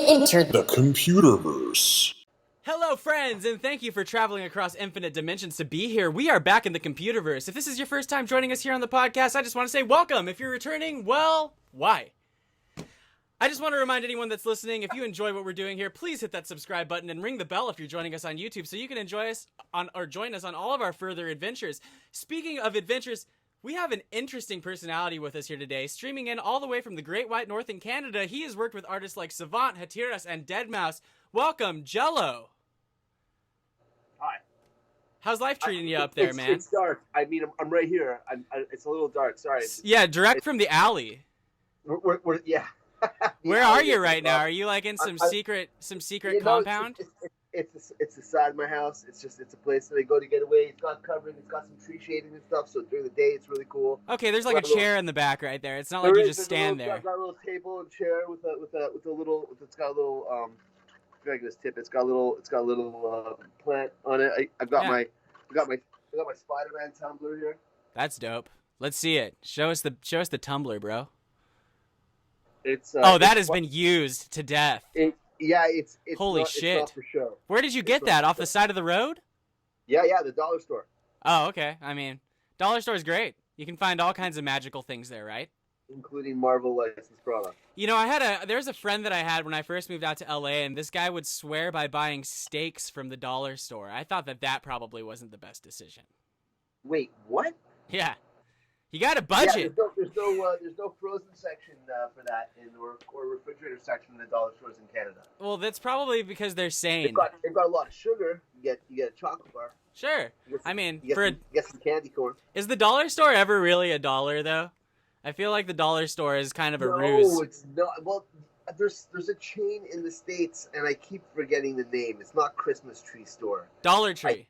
entered the Computerverse. Hello, friends, and thank you for traveling across infinite dimensions to be here. We are back in the Computerverse. If this is your first time joining us here on the podcast, I just want to say welcome. If you're returning, well, why? I just want to remind anyone that's listening, if you enjoy what we're doing here, please hit that subscribe button and ring the bell if you're joining us on YouTube so you can enjoy us on or join us on all of our further adventures. Speaking of adventures, we have an interesting personality with us here today, streaming in all the way from the Great White North in Canada. He has worked with artists like Savant, Hatiras, and Deadmau5. Welcome, Jelo. Hi. How's life treating you up there, man? It's dark. I mean, I'm right here. It's a little dark. Sorry. Yeah, direct from the alley. Yeah. Where are you right now? Are you like in some secret compound? It's the side of my house. It's a place that I go to get away. It's got covering. It's got some tree shading and stuff. So during the day, it's really cool. Okay, there's like a chair in the back right there. It's not like you just stand there. I've got a little table and chair with a little. It's got a little this tip. It's got a little plant on it. I got my Spider-Man tumbler here. That's dope. Let's see it. Show us the tumbler, bro. It's that has been used to death. It's holy not, shit. It's not for show. Where did you get that? Off the side of the road? Yeah, the dollar store. Oh, okay. I mean, dollar store is great. You can find all kinds of magical things there, right? Including Marvel licensed product. You know, there's a friend that I had when I first moved out to LA, and this guy would swear by buying steaks from the dollar store. I thought that probably wasn't the best decision. Wait, what? Yeah. You got a budget. Yeah, there's no frozen section for that or refrigerator section in the dollar stores in Canada. Well, that's probably because they're sane. They've got a lot of sugar. You get a chocolate bar. Sure. Get some candy corn. Is the dollar store ever really a dollar though? I feel like the dollar store is kind of a ruse. No, it's not. Well, there's a chain in the States, and I keep forgetting the name. It's not Christmas Tree Store. Dollar Tree.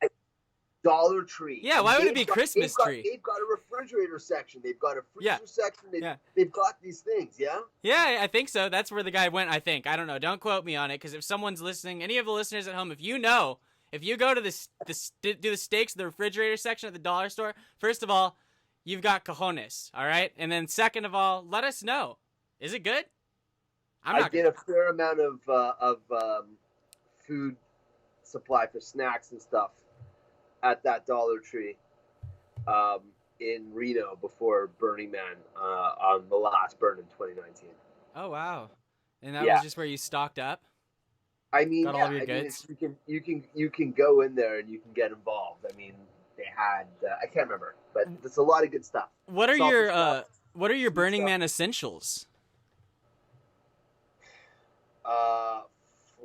Dollar Tree. Yeah, why would it be Christmas Tree? They've got a refrigerator section. They've got a freezer section. They've got these things, yeah? Yeah, I think so. That's where the guy went, I think. I don't know. Don't quote me on it, because if someone's listening, any of the listeners at home, if you go to do the steaks in the refrigerator section at the dollar store, first of all, you've got cojones, all right? And then second of all, let us know. Is it good? I did a fair amount of food supply for snacks and stuff at that Dollar Tree in Reno before Burning Man on the last burn in 2019. Oh, wow. And that was just where you stocked up? I mean, got all of your goods? You can go in there and you can get involved. I mean, they had I can't remember, but there's a lot of good stuff. What are your Burning Man essentials?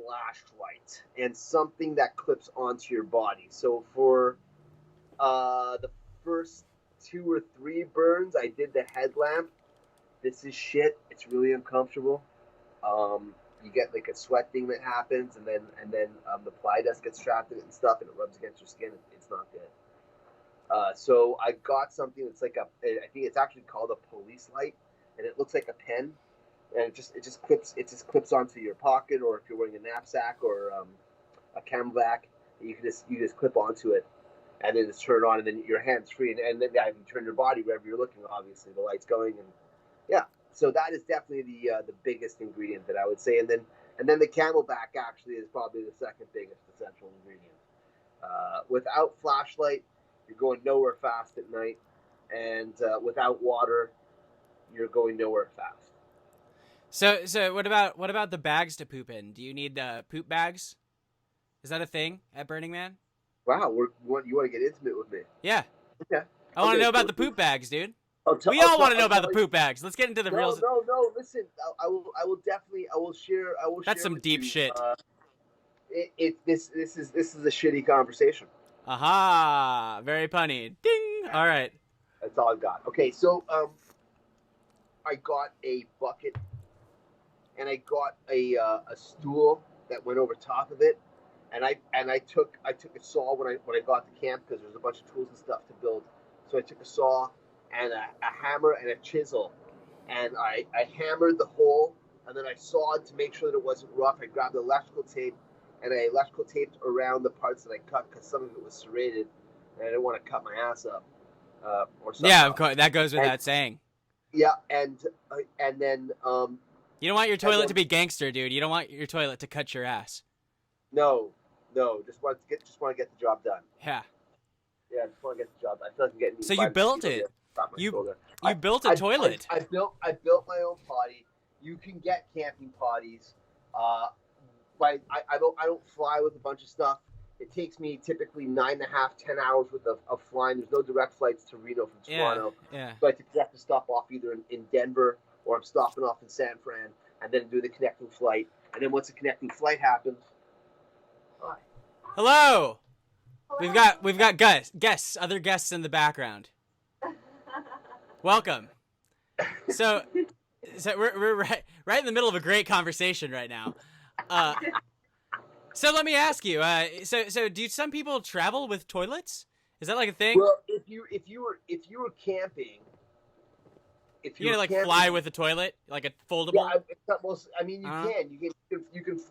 Flashlight and something that clips onto your body. So for the first 2 or 3 burns, I did the headlamp. This is shit. It's really uncomfortable. You get like a sweat thing that happens, and then the fly dust gets trapped in it and stuff, and it rubs against your skin. It's not good. So I got something that's like I think it's actually called a police light, and it looks like a pen, and it just clips onto your pocket, or if you're wearing a knapsack or a camelback, you just clip onto it, and then it's turned on, and then your hand's free, and then you turn your body wherever you're looking. Obviously, the light's going, and yeah. So that is definitely the biggest ingredient that I would say, and then the camelback actually is probably the second biggest essential ingredient. Without flashlight, you're going nowhere fast at night, and without water, you're going nowhere fast. So what about the bags to poop in? Do you need poop bags? Is that a thing at Burning Man? Wow, you want to get intimate with me? Yeah. Okay. I want to know about the poop bags, dude. We all want to know about the poop bags. Let's get into the real. No. Listen, I will definitely. I will share. That's some deep shit. This is a shitty conversation. Aha! Very punny. Ding. All right. That's all I've got. Okay, so I got a bucket, and I got a stool that went over top of it, and I took a saw when I got to camp, because there's a bunch of tools and stuff to build. So I took a saw and a hammer and a chisel, and I hammered the hole, and then I sawed to make sure that it wasn't rough. I grabbed the electrical tape, and I electrical taped around the parts that I cut, because some of it was serrated, and I didn't want to cut my ass up or something. Yeah, of course, that goes without saying. Yeah, and then You don't want your toilet to be gangster, dude. You don't want your toilet to cut your ass. No. Just want to get the job done. Yeah. Yeah, just want to get the job. I feel like I'm getting. So you built it. You built a toilet. I built my own potty. You can get camping potties. But I don't fly with a bunch of stuff. It takes me typically 9.5, 10 hours worth of flying. There's no direct flights to Reno from Toronto. Yeah. So I have to stop off either in Denver or I'm stopping off in San Fran and then do the connecting flight. And then once the connecting flight happens, hi. Hello. We've got guests, other guests in the background. Welcome. So we're right in the middle of a great conversation right now. So let me ask you. So do some people travel with toilets? Is that like a thing? Well, if you were camping, you like fly with a toilet, like a foldable. Yeah,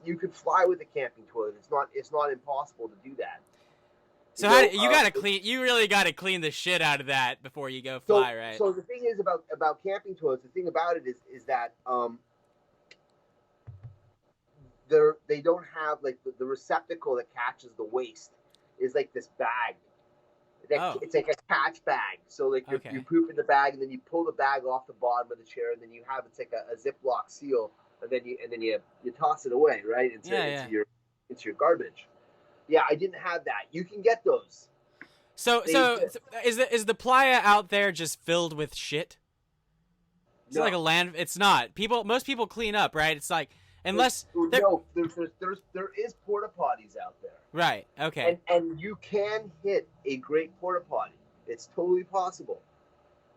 you can fly with a camping toilet. It's not impossible to do that. So you really gotta clean the shit out of that before you go fly, right? So the thing is about camping toilets. The thing about it is that they don't have like the receptacle that catches the waste is like this bag. It's like a catch bag. So like you poop in the bag and then you pull the bag off the bottom of the chair and then you have it's like a Ziploc seal and then you toss it away right into your garbage. Yeah, I didn't have that. You can get those. So is the playa out there just filled with shit? It's like a land. It's not. Most people clean up, right? It's like unless there is porta potties out there. Right. Okay. And you can hit a great porta potty. It's totally possible.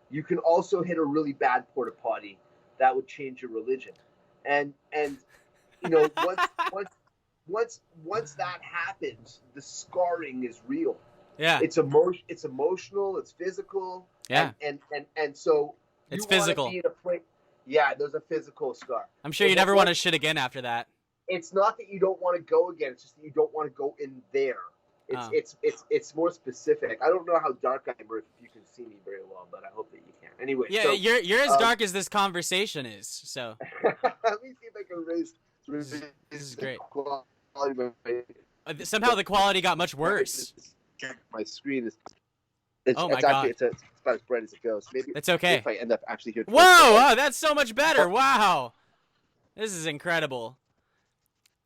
You can also hit a really bad porta potty that would change your religion. And you know once that happens, the scarring is real. Yeah. It's emotional, it's physical. Yeah. And so it's physical. Yeah, there's a physical scar. I'm sure you never want to shit again after that. It's not that you don't want to go again. It's just that you don't want to go in there. It's more specific. I don't know how dark I am or if you can see me very well, but I hope that you can. Anyway. Yeah, so, you're as dark as this conversation is. So. Let me see if I can raise. This is great. Quality. Somehow the quality got much worse. My screen is. Oh my God. It's about as bright as it goes. Maybe it's okay. If I end up actually here. Whoa! Oh, that's so much better. Wow. This is incredible.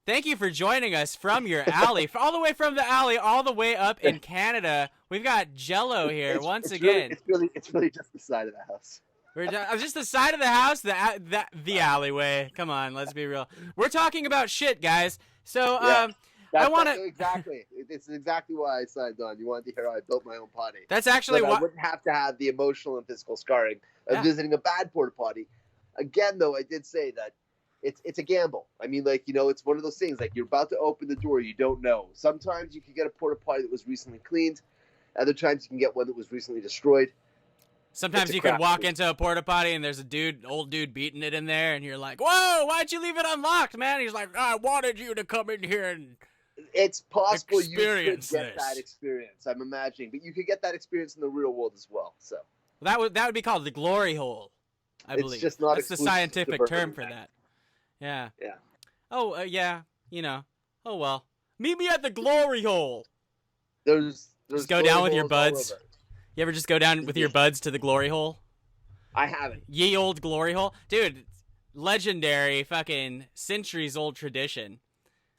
Thank you for joining us from your alley, all the way from the alley, all the way up in Canada. We've got Jelo here once again. It's really just the side of the house. We're just the side of the house, the alleyway. Come on, let's be real. We're talking about shit, guys. So I want to exactly. It's exactly why I signed on. You wanted to hear how I built my own potty. That's actually why I wouldn't have to have the emotional and physical scarring of visiting a bad porta potty. Again, though, I did say that it's a gamble. I mean, like, you know, it's one of those things. Like, you're about to open the door, you don't know. Sometimes you can get a porta potty that was recently cleaned. Other times you can get one that was recently destroyed. Sometimes you can walk into a porta potty and there's old dude beating it in there, and you're like, "Whoa, why'd you leave it unlocked, man?" He's like, "I wanted you to come in here and." It's possible you could get this. that experience. I'm imagining, but you could get that experience in the real world as well. So that would be called the glory hole, I believe. It's just not that's the scientific term for that. Yeah. Yeah. Oh yeah, you know. Oh well. Meet me at the glory hole. There's just go down with your buds. You ever just go down with your buds to the glory hole? I haven't. Ye old glory hole, dude. Legendary, fucking centuries old tradition.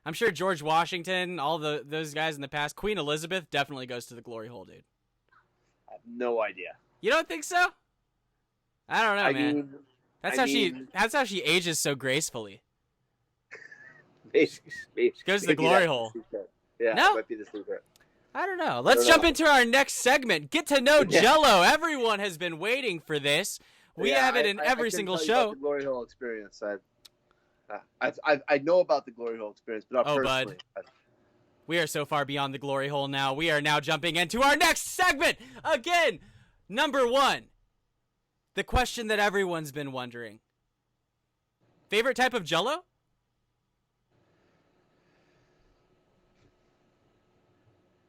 I'm sure George Washington, all those guys in the past, Queen Elizabeth definitely goes to the glory hole, dude. I have no idea. You don't think so? I don't know, man. Mean, that's how she ages so gracefully. Maybe, she goes to the glory hole. Yeah, no? That might be the secret. I don't know. Let's jump into our next segment. Get to know Jelo. Everyone has been waiting for this. We have it in every single show. The glory hole experience. I know about the glory hole experience, but not personally. Bud. We are so far beyond the glory hole now. We are now jumping into our next segment. Again, number 1. The question that everyone's been wondering. Favorite type of Jelo?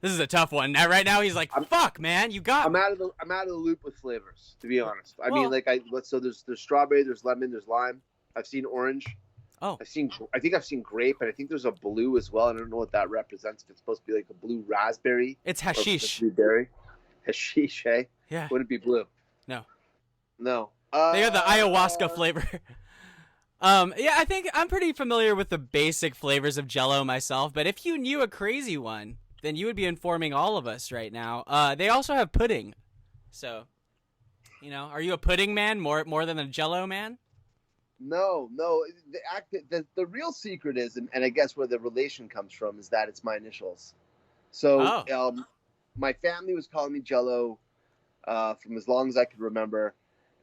This is a tough one. Now, right now, he's like, "Fuck, man, you got." I'm out of the loop with flavors, to be honest. I mean, like, so there's strawberry, there's lemon, there's lime. I've seen orange. Oh, I think I've seen grape, and I think there's a blue as well. I don't know what that represents. If it's supposed to be like a blue raspberry, it's or if it's hashish. a blue berry, hashish. Eh? Yeah. Wouldn't be blue. No. No. They got the ayahuasca flavor. Yeah, I think I'm pretty familiar with the basic flavors of Jelo myself, but if you knew a crazy one, then you would be informing all of us right now. They also have pudding. So, are you a pudding man more than a Jelo man? No. The real secret is, and I guess where the relation comes from, is that it's my initials. So, my family was calling me Jello from as long as I could remember.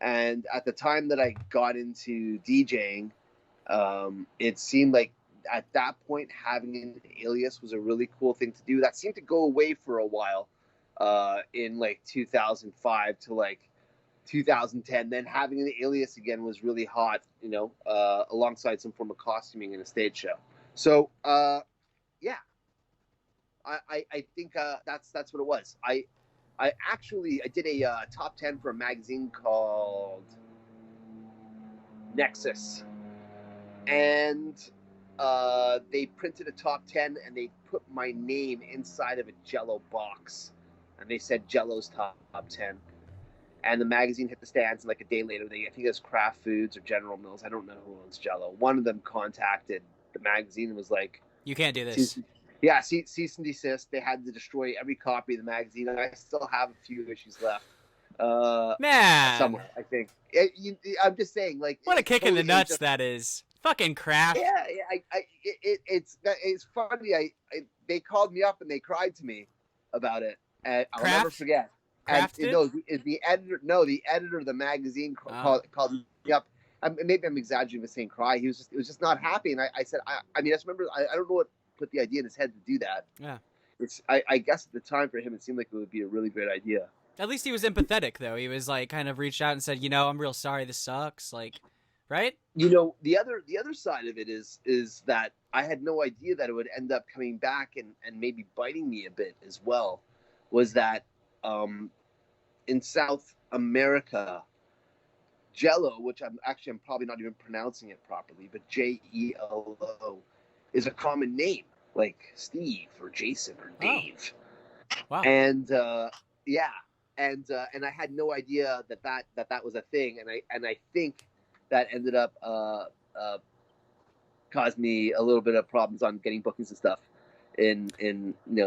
And at the time that I got into DJing, it seemed like at that point having an alias was a really cool thing to do. That seemed to go away for a while in like 2005 to like 2010. Then having an alias again was really hot, alongside some form of costuming in a stage show. So, yeah, I think that's what it was. I did a top 10 for a magazine called Nexus, and they printed a top 10 and they put my name inside of a Jelo box, and they said Jelo's top 10. And the magazine hit the stands, and like a day later, I think it was Kraft Foods or General Mills. I don't know who owns Jelo. One of them contacted the magazine and was like, "You can't do this." Yeah, cease and desist. They had to destroy every copy of the magazine, and I still have a few issues left. Man, somewhere, I think. I'm just saying, like, what a kick in the nuts that is. Fucking Kraft. Yeah, it's funny. They called me up and they cried to me about it, and I'll never forget. Kraft and the editor. No, the editor of the magazine called me up. Maybe I'm exaggerating with saying cry. He was just not happy, and I said, I just remember. I don't know what put the idea in his head to do that. Yeah. I guess at the time for him it seemed like it would be a really great idea. At least he was empathetic though. He was like kind of reached out and said, I'm real sorry this sucks. Like, right? The other side of it is that I had no idea that it would end up coming back and maybe biting me a bit as well. Was that in South America, Jelo, which I'm probably not even pronouncing it properly, but Jelo is a common name, like Steve or Jason or Dave. Oh. Wow. And and I had no idea that was a thing, and I think that ended up caused me a little bit of problems on getting bookings and stuff in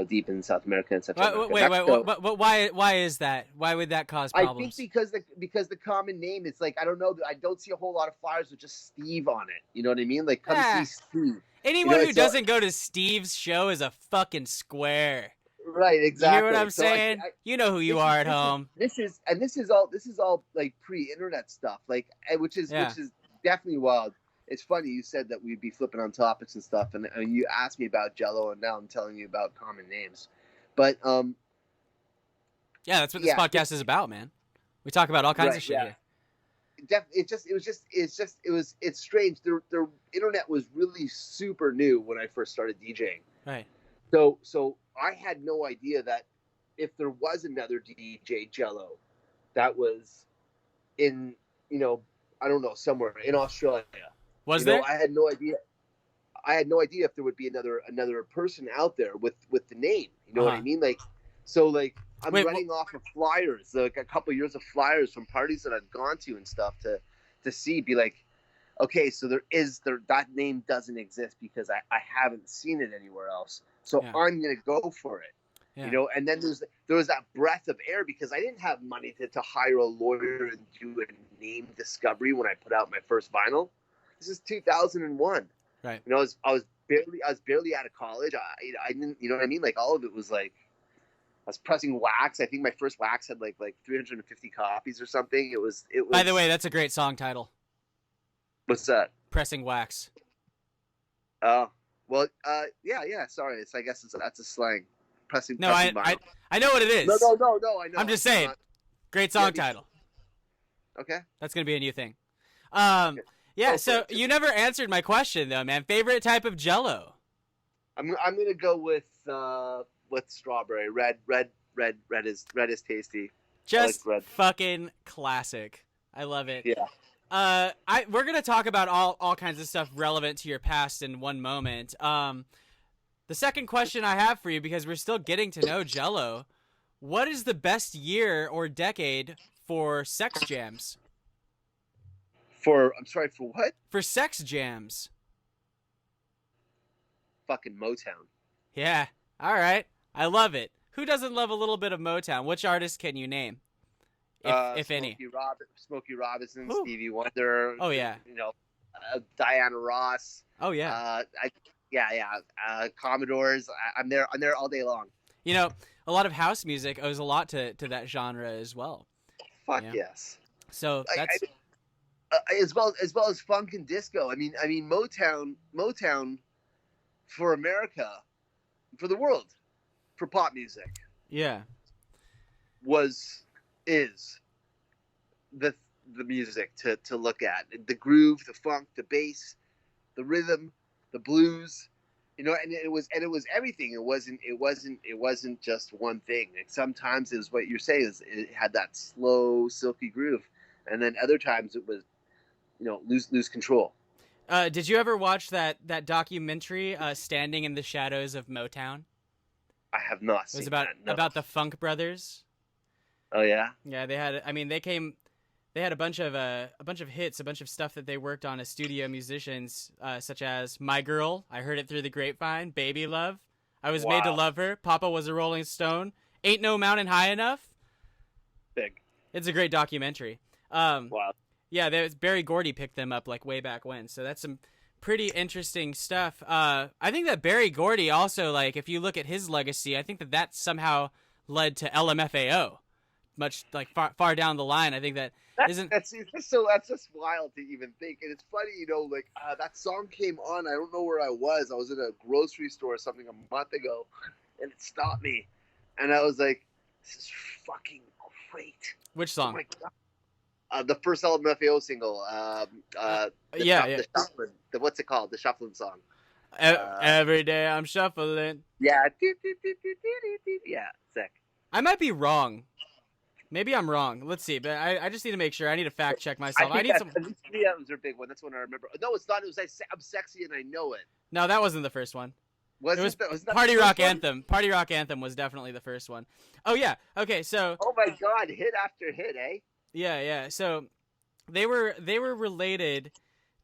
deep in South America and Central America. Wait, but why is that? Why would that cause problems? I think because the common name is like, I don't know, I don't see a whole lot of flyers with just Steve on it. You know what I mean? Like, come see Steve. Anyone who doesn't go to Steve's show is a fucking square. Right, exactly. You hear what I'm saying? You know who you are at home. This is all like pre-internet stuff, like which is definitely wild. It's funny you said that we'd be flipping on topics and stuff, and you asked me about Jelo, and now I'm telling you about common names. But yeah, that's what this podcast is about, man. We talk about all kinds of shit here. It's strange. The internet was really super new when I first started DJing. Right. So I had no idea that if there was another DJ Jelo that was in, I don't know, somewhere in Australia. Was there? I had no idea. I had no idea if there would be another person out there with the name. You know what I mean? Like, so like I'm running off of flyers, like a couple of years of flyers from parties that I've gone to and stuff to see, be like, okay, so that name doesn't exist because I haven't seen it anywhere else. So I'm gonna go for it. Yeah. And then there was that breath of air because I didn't have money to hire a lawyer and do a name discovery when I put out my first vinyl. This is 2001. Right. I was barely out of college. I didn't, you know what I mean? Like, all of it was like, I was pressing wax. I think my first wax had like 350 copies or something. It was. By the way, that's a great song title. What's that? Pressing wax. Oh, well, yeah. Sorry, I guess that's a slang. Pressing. No, I know what it is. No. I know. I'm just saying. Great song title. Okay. That's gonna be a new thing. Yeah. So you never answered my question though, man. Favorite type of Jelo? I'm gonna go with strawberry. Red is tasty. Just like fucking classic. I love it. Yeah. We're gonna talk about all kinds of stuff relevant to your past in one moment. The second question I have for you, because we're still getting to know Jelo, what is the best year or decade for sex jams? I'm sorry, for what? For sex jams. Fucking Motown. Yeah. All right. I love it. Who doesn't love a little bit of Motown? Which artist can you name, if any? Smokey Robinson, Ooh. Stevie Wonder. Oh yeah. Diana Ross. Oh yeah. Commodores. I'm there all day long. A lot of house music owes a lot to that genre as well. Fuck yes. So that's as well as funk and disco. I mean Motown for America, for the world, for pop music. Yeah. Is the music to look at. The groove, the funk, the bass, the rhythm, the blues, and it was everything. It wasn't just one thing. And sometimes it was what you're saying, is it had that slow, silky groove, and then other times it was, lose control. Did you ever watch that documentary, Standing in the Shadows of Motown? I have not. It was about the Funk Brothers. Oh yeah. Yeah, they had. I mean, they had a bunch of hits, a bunch of stuff that they worked on as studio musicians, such as "My Girl," I Heard It Through the Grapevine, "Baby Love," "I Was Made to Love Her," "Papa Was a Rolling Stone," "Ain't No Mountain High Enough." Big. It's a great documentary. Wow. Yeah, Barry Gordy picked them up like way back when, so that's some pretty interesting stuff. I think that Barry Gordy also, like, if you look at his legacy, I think that somehow led to LMFAO, much like far down the line. I think that's just wild to even think. And it's funny, that song came on. I don't know where I was. I was in a grocery store or something a month ago, and it stopped me, and I was like, "This is fucking great." Which song? Oh my God. The first LMFAO single. The Shufflin'. What's it called? The Shufflin' song. Every day I'm shuffling. Yeah. Yeah. Sick. I might be wrong. Maybe I'm wrong. Let's see. But I just need to make sure. I need to fact check myself. I need some. That was their big one. That's one I remember. No, it's not. It was I'm Sexy and I Know It. No, that wasn't the first one. Was Party Rock Anthem. Party Rock Anthem was definitely the first one. Oh yeah. Okay. So. Oh my God! Hit after hit, eh? Yeah. So they were related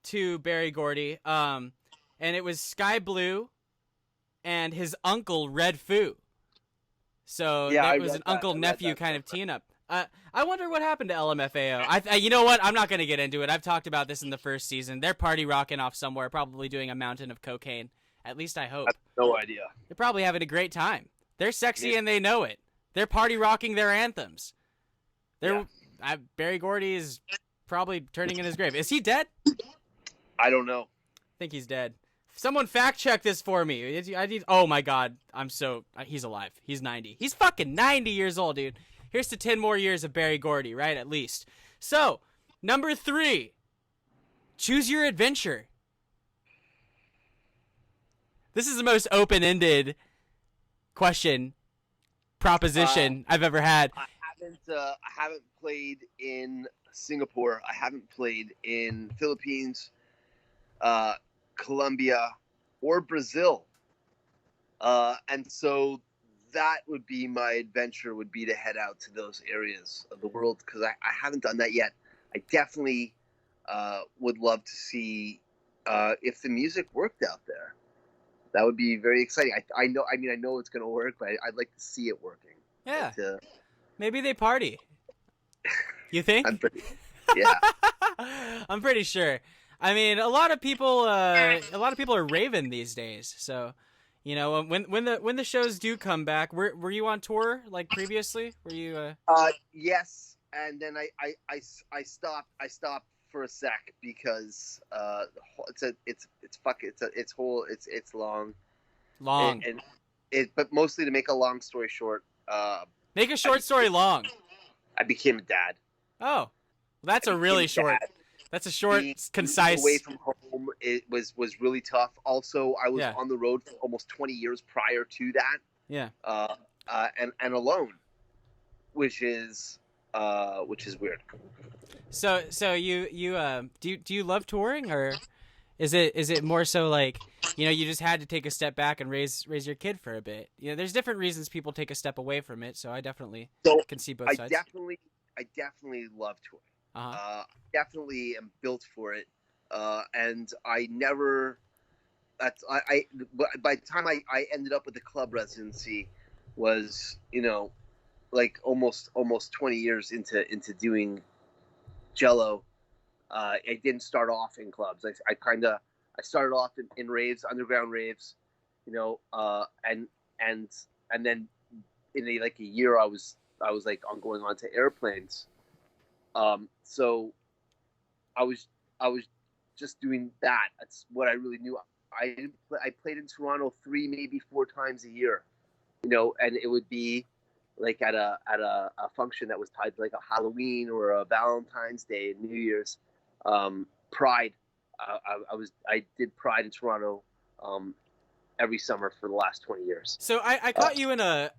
to Barry Gordy. And it was Sky Blue, and his uncle Red Foo. So it was an uncle-nephew kind of team-up. I wonder what happened to LMFAO. You know what? I'm not going to get into it. I've talked about this in the first season. They're party rocking off somewhere, probably doing a mountain of cocaine. At least I hope. I have no idea. They're probably having a great time. They're sexy and they know it. They're party rocking their anthems. Barry Gordy is probably turning in his grave. Is he dead? I don't know. I think he's dead. Someone fact check this for me. Oh my God. He's alive. He's 90. He's fucking 90 years old, dude. Here's to 10 more years of Barry Gordy, right? At least. So, number 3. Choose your adventure. This is the most open-ended proposition I've ever had. I haven't played in Singapore. I haven't played in Philippines, Colombia, or Brazil. And so that would be my adventure, would be to head out to those areas of the world, because I haven't done that yet. I definitely would love to see if the music worked out there. That would be very exciting. I know it's going to work, but I'd like to see it working. Yeah. Maybe they party. You think? I'm pretty sure. I mean, a lot of people are raving these days. So, when the shows do come back, were you on tour like previously? Were you? Yes, and then I stopped for a sec because it's long. But mostly, to make a long story short. Make a short story long. I became a dad. Oh, that's a really short. That's a short, concise. Away from home, it was really tough. Also, I was on the road for almost 20 years prior to that. Yeah. And alone, which is which is weird. So you do you love touring, or is it more so like, you just had to take a step back and raise your kid for a bit? There's different reasons people take a step away from it, so I definitely can see both sides. I definitely love touring. Uh-huh. Definitely am built for it. And I never. I by the time I ended up with the club residency, was like almost 20 years into doing Jelo. I didn't start off in clubs. I started off in raves, underground raves, and then in a year I was like going on to airplanes. So I was just doing that. That's what I really knew. I played in Toronto 3, maybe 4 times a year, and it would be like at a function that was tied to like a Halloween or a Valentine's Day and New Year's. Pride. I did Pride in Toronto every summer for the last 20 years. So I caught you in a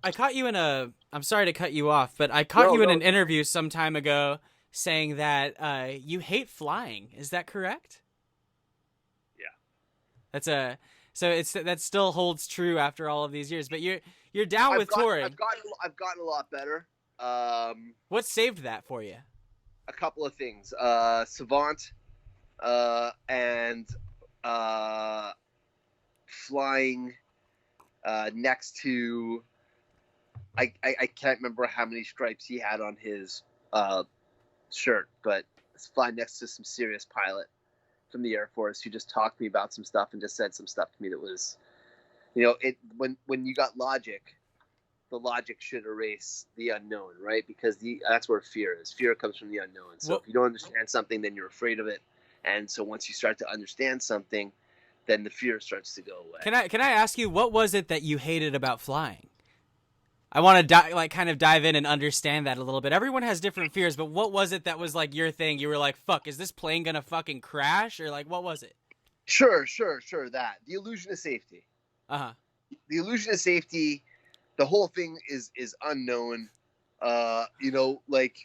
I'm sorry to cut you off, but I caught you in an interview some time ago saying that you hate flying. Is that correct? Yeah. That still holds true after all of these years, but you're down with touring. I've gotten a lot better. What saved that for you? A couple of things. Savant, and flying next to. I can't remember how many stripes he had on his shirt, but flying next to some serious pilot from the Air Force who just talked to me about some stuff and just said some stuff to me that was, when you got logic, the logic should erase the unknown, right? Because that's where fear is. Fear comes from the unknown. So if you don't understand something, then you're afraid of it. And so once you start to understand something, then the fear starts to go away. Can I ask you, what was it that you hated about flying? I want to kind of dive in and understand that a little bit. Everyone has different fears, but what was it that was like your thing? You were like, fuck, is this plane gonna fucking crash? Or like, what was it? Sure. That. The illusion of safety. Uh-huh. The illusion of safety, the whole thing is unknown. Like,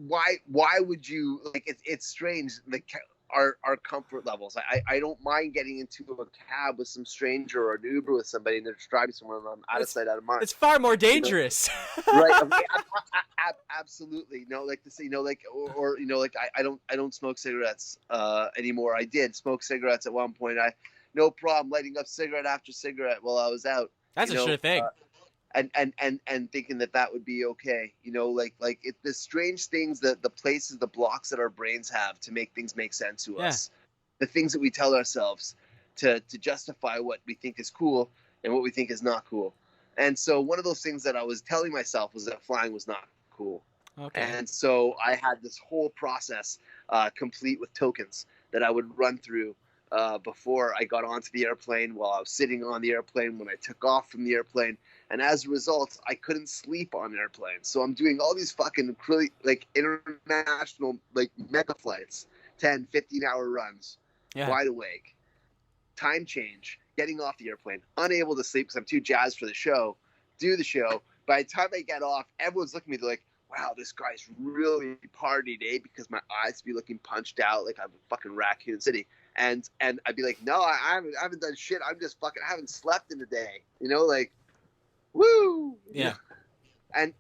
why would you, like, it's strange, like, our comfort levels. I don't mind getting into a cab with some stranger or an Uber with somebody and they're just driving somewhere and I'm out of sight, out of mind. It's far more dangerous. Right. Okay, absolutely. Like to say, or like I don't smoke cigarettes anymore. I did smoke cigarettes at one point. No problem lighting up cigarette after cigarette while I was out. That's a sure thing. And thinking that would be okay, the strange things, that the places, the blocks that our brains have to make things make sense to us, the things that we tell ourselves to justify what we think is cool and what we think is not cool. And so one of those things that I was telling myself was that flying was not cool. Okay. And so I had this whole process complete with tokens that I would run through before I got onto the airplane, while I was sitting on the airplane, when I took off from the airplane. And as a result, I couldn't sleep on airplanes. So I'm doing all these fucking international, mega flights, 10, 15-hour runs, wide awake, time change, getting off the airplane, unable to sleep because I'm too jazzed for the show, do the show. By the time I get off, everyone's looking at me, they're like, wow, this guy's really partied, eh? Because my eyes be looking punched out like I'm a fucking Raccoon City. And I'd be like, no, I haven't done shit. I haven't slept in a day. Woo! Yeah. And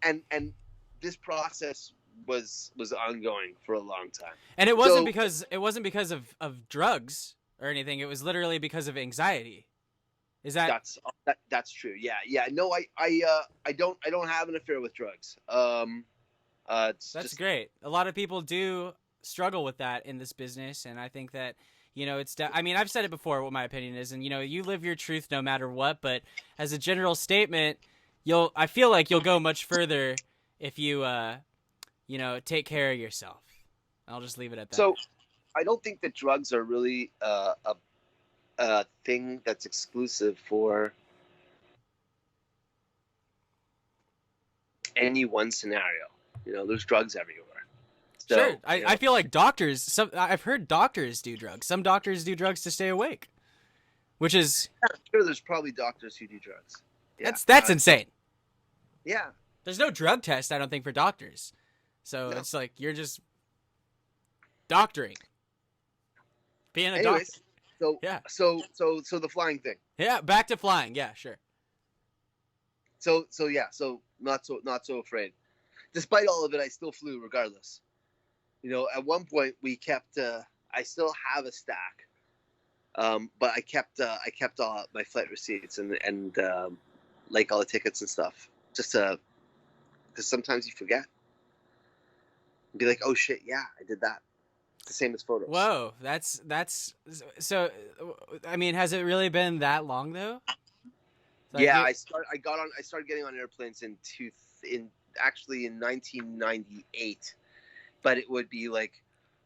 this process was ongoing for a long time. And it wasn't because of drugs or anything. It was literally because of anxiety. Is that? That's true. Yeah. No, I don't have an affair with drugs. That's great. A lot of people do struggle with that in this business, and I think that I've said it before what my opinion is, and you live your truth no matter what, but as a general statement, I feel like you'll go much further if you take care of yourself. I'll just leave it at that. So I don't think that drugs are really a thing that's exclusive for any one scenario. There's drugs everywhere. So, sure. I feel like doctors, I've heard doctors do drugs. Some doctors do drugs to stay awake, which is... Sure, there's probably doctors who do drugs. Yeah. That's insane. Yeah. There's no drug test, I don't think, for doctors. So it's like you're just doctoring. Being a doctor. So yeah. So the flying thing. Yeah, back to flying. Yeah, sure. So not so afraid. Despite all of it, I still flew regardless. At one point we kept. I still have a stack, but I kept all my flight receipts and like all the tickets and stuff, just because sometimes you forget. Be like, oh shit, yeah, I did that. It's the same as photos. Whoa, that's so. I mean, has it really been that long though? Like I started getting on airplanes in 1998, but it would be like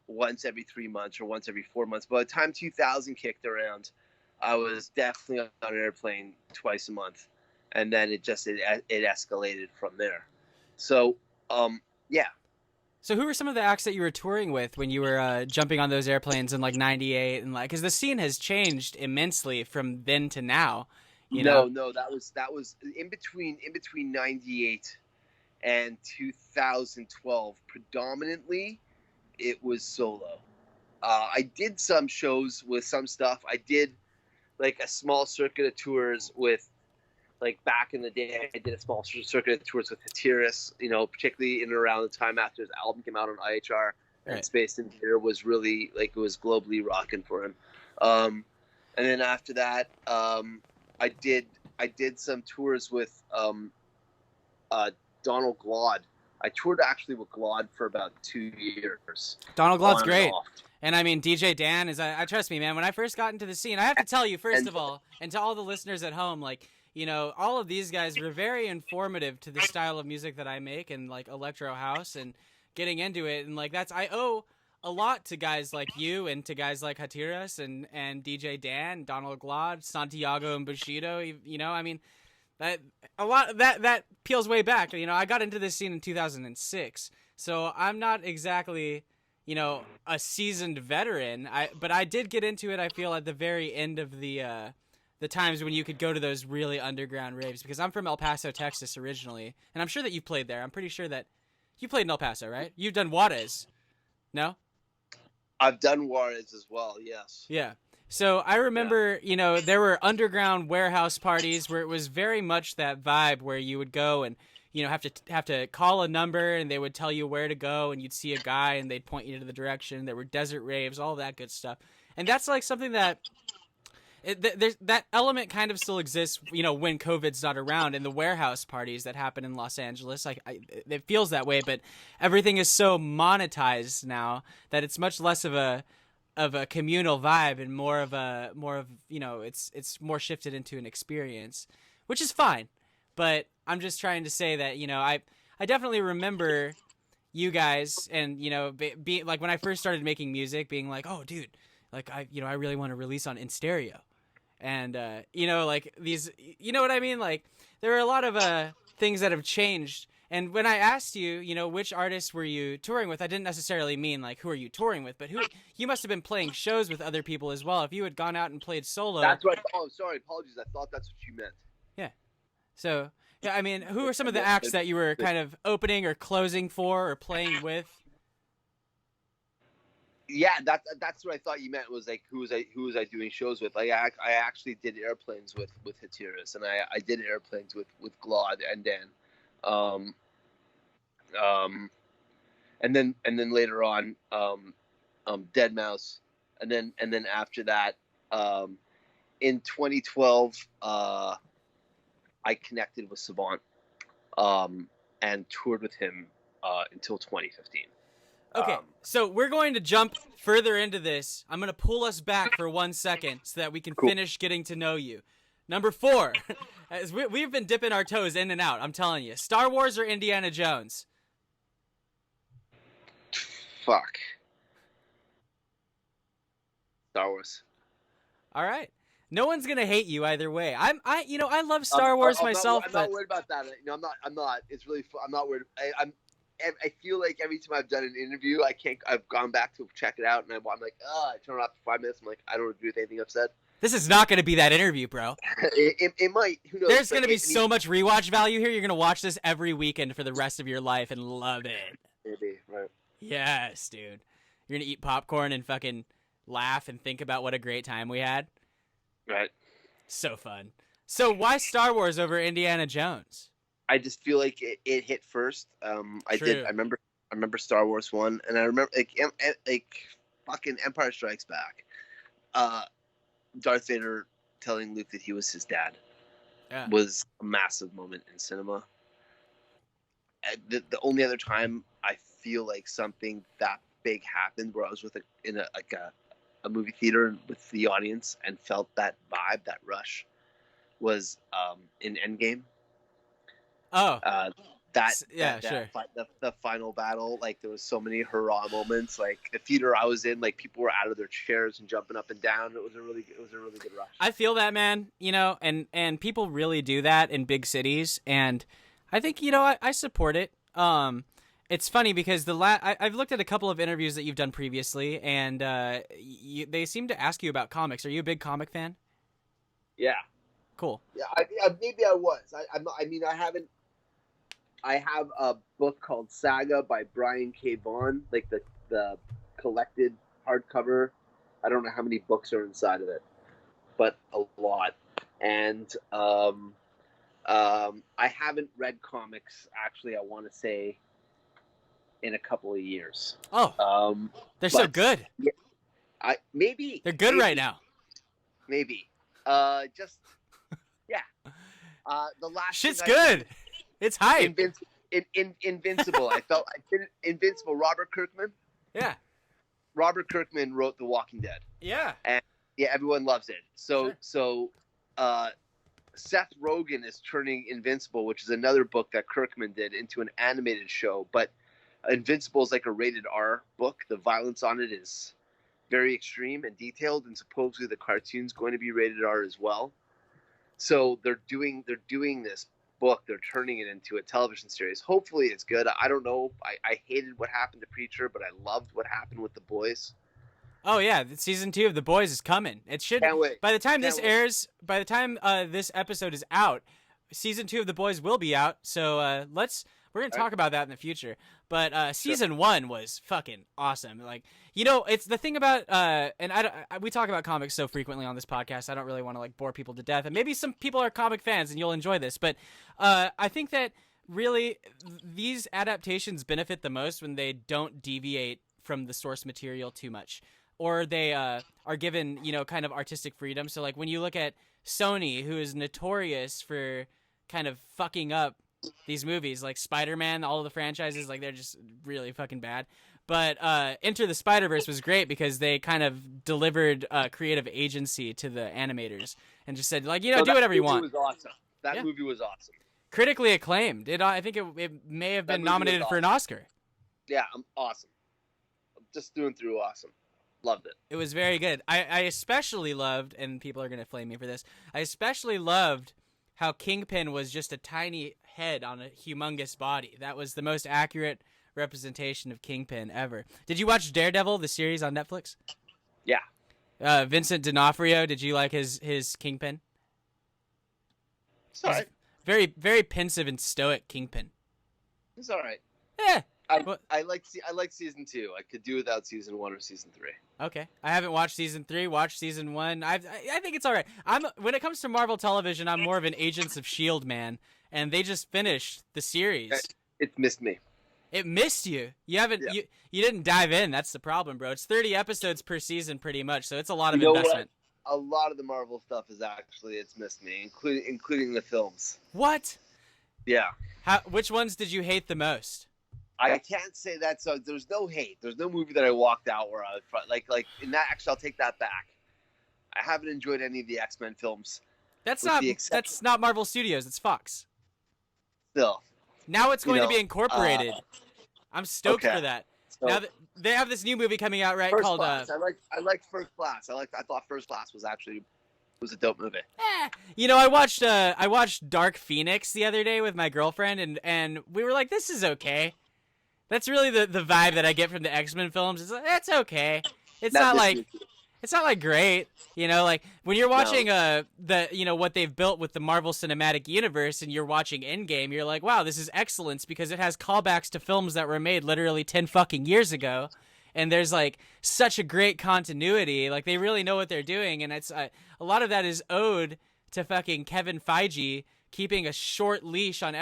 once every 3 months or once every 4 months. By the time 2000 kicked around, I was definitely on an airplane twice a month, and then it escalated from there. So, yeah. So who were some of the acts that you were touring with when you were jumping on those airplanes in like '98 and like? Because the scene has changed immensely from then to now. No, that was in between '98 and 2012. Predominantly, it was solo. I did some shows with some stuff. I did like a small circuit of tours with, like back in the day, I did a small circuit of tours with Hatiris, particularly in and around the time after his album came out on IHR, and Space Invader was really, like, it was globally rocking for him. And then after that, I did some tours with Donald Glaude. I toured actually with Glaude for about 2 years. Donald Glaude's great. And I mean, DJ Dan is, I trust me, man, when I first got into the scene, I have to tell you, first of all, and to all the listeners at home, like, all of these guys were very informative to the style of music that I make and like electro house and getting into it. And like, I owe a lot to guys like you and to guys like Hatiras and DJ Dan, Donald Glaude, Santiago and Bushido. I mean, that a lot that peels way back. I got into this scene in 2006, so I'm not exactly, a seasoned veteran. But I did get into it, I feel, at the very end of the times when you could go to those really underground raves, because I'm from El Paso, Texas originally, and I'm sure that you've played there. I'm pretty sure that you played in El Paso, right? You've done Juarez. No? I've done Juarez as well, yes. Yeah. So I remember, there were underground warehouse parties where it was very much that vibe where you would go and, have to call a number and they would tell you where to go, and you'd see a guy and they'd point you to the direction. There were desert raves, all that good stuff. And that's like something that that element kind of still exists, when COVID's not around, and the warehouse parties that happen in Los Angeles. It feels that way, but everything is so monetized now that it's much less of a communal vibe and more of it's more shifted into an experience, which is fine. But I'm just trying to say that, I definitely remember you guys and, being like, when I first started making music, being like, oh dude, like I really want to release on in stereo. And, like these, what I mean? Like there are a lot of things that have changed. And when I asked you, which artists were you touring with, I didn't necessarily mean like who are you touring with, but you must have been playing shows with other people as well. If you had gone out and played solo. That's right. Oh, sorry. Apologies. I thought that's what you meant. Yeah. So, yeah, I mean, who are some of the acts that you were kind of opening or closing for or playing with? Yeah, that's what I thought you meant, was like who was I doing shows with? Like I actually did airplanes with Hatiras, and I did airplanes with Glaude and Dan, and then later on, Deadmau5, and then after that, in 2012, I connected with Savant, and toured with him until 2015. Okay, so we're going to jump further into this. I'm going to pull us back for 1 second so that we can finish getting to know you. Number 4, as we've been dipping our toes in and out, I'm telling you. Star Wars or Indiana Jones? Fuck. Star Wars. All right. No one's going to hate you either way. I love Star Wars myself. I'm not worried about that. I'm not. It's really fun. I'm not worried. I feel like every time I've done an interview, I've gone back to check it out, and I'm like, I turn it off for 5 minutes. I'm like, I don't agree with anything I've said. This is not going to be that interview, bro. It might. Who knows? There's going to be so much rewatch value here. You're going to watch this every weekend for the rest of your life and love it. Maybe, right. Yes, dude. You're going to eat popcorn and fucking laugh and think about what a great time we had. Right. So fun. So why Star Wars over Indiana Jones? I just feel like it hit first. I remember Star Wars 1, and I remember like fucking Empire Strikes Back. Darth Vader telling Luke that he was his dad was a massive moment in cinema. The only other time I feel like something that big happened where I was in a movie theater with the audience and felt that vibe, that rush, was in Endgame. Oh, sure. The final battle, like there was so many hurrah moments. Like the theater I was in, like people were out of their chairs and jumping up and down. It was a really good rush. I feel that, man. You know, and people really do that in big cities, and I think I support it. It's funny because I've looked at a couple of interviews that you've done previously, and they seem to ask you about comics. Are you a big comic fan? Yeah. Cool. Yeah, maybe I was. I haven't. I have a book called Saga by Brian K. Vaughan, like the collected hardcover. I don't know how many books are inside of it, but a lot. And I haven't read comics, actually, I want to say, in a couple of years. Oh, they're so good. Yeah, maybe. They're good right now. Maybe. Yeah. The last shit's good. It's hype. Invincible. I did Invincible. Robert Kirkman. Yeah. Robert Kirkman wrote The Walking Dead. Yeah. And yeah, everyone loves it. So Seth Rogen is turning Invincible, which is another book that Kirkman did, into an animated show. But Invincible is like a rated R book. The violence on it is very extreme and detailed, and supposedly the cartoon's going to be rated R as well. So they're doing this book. They're turning it into a television series. Hopefully it's good. I don't know. I hated what happened to Preacher, but I loved what happened with The Boys. Oh yeah, season 2 of The Boys is coming. It should. Can't wait. By the time this airs, by the time this episode is out, season 2 of The Boys will be out. So we're gonna talk about that in the future. But season 1 was fucking awesome. Like, it's the thing about and we talk about comics so frequently on this podcast. I don't really want to like bore people to death. And maybe some people are comic fans and you'll enjoy this. But I think that really these adaptations benefit the most when they don't deviate from the source material too much, or they are given kind of artistic freedom. So like when you look at Sony, who is notorious for kind of fucking up these movies, like Spider-Man, all of the franchises, like they're just really fucking bad. But Enter the Spider-Verse was great because they kind of delivered creative agency to the animators and just said, like, do whatever you want. That movie was awesome. That movie was awesome. Critically acclaimed. I think it may have been nominated for an Oscar. Yeah, awesome. Just through and through awesome. Loved it. It was very good. I especially loved, and people are going to flame me for this, I especially loved how Kingpin was just a tiny head on a humongous body. That was the most accurate representation of Kingpin ever. Did you watch Daredevil, the series on Netflix? Yeah. Vincent D'Onofrio, did you like his Kingpin? It's all right. Very, very pensive and stoic Kingpin. It's all right. Yeah. I like season 2. I could do without season 1 or season 3. Okay, I haven't watched season 3. Watched season 1. I think it's all right. When it comes to Marvel Television, I'm more of an Agents of S.H.I.E.L.D. man, and they just finished the series. It missed me. It missed you. You haven't. Yeah. You didn't dive in. That's the problem, bro. It's 30 episodes per season, pretty much. So it's a lot of investment. A lot of the Marvel stuff it's missed me, including the films. What? Yeah. Which ones did you hate the most? I can't say that. So there's no hate. There's no movie that I walked out where I was like in that. Actually, I'll take that back. I haven't enjoyed any of the X-Men films. That's not Marvel Studios. It's Fox. Still. Now it's going to be incorporated. I'm stoked for that. So, now they have this new movie coming out, right? Called Class. I liked First Class. I thought First Class was a dope movie. I watched Dark Phoenix the other day with my girlfriend, and we were like, this is okay. That's really the vibe that I get from the X-Men films. It's like, it's okay. It's That not this like is- it's not like great, you know, like when you're watching No. what they've built with the Marvel Cinematic Universe and you're watching Endgame, you're like, wow, this is excellence because it has callbacks to films that were made literally 10 fucking years ago. And there's like such a great continuity. Like they really know what they're doing, and it's a lot of that is owed to fucking Kevin Feige keeping a short leash on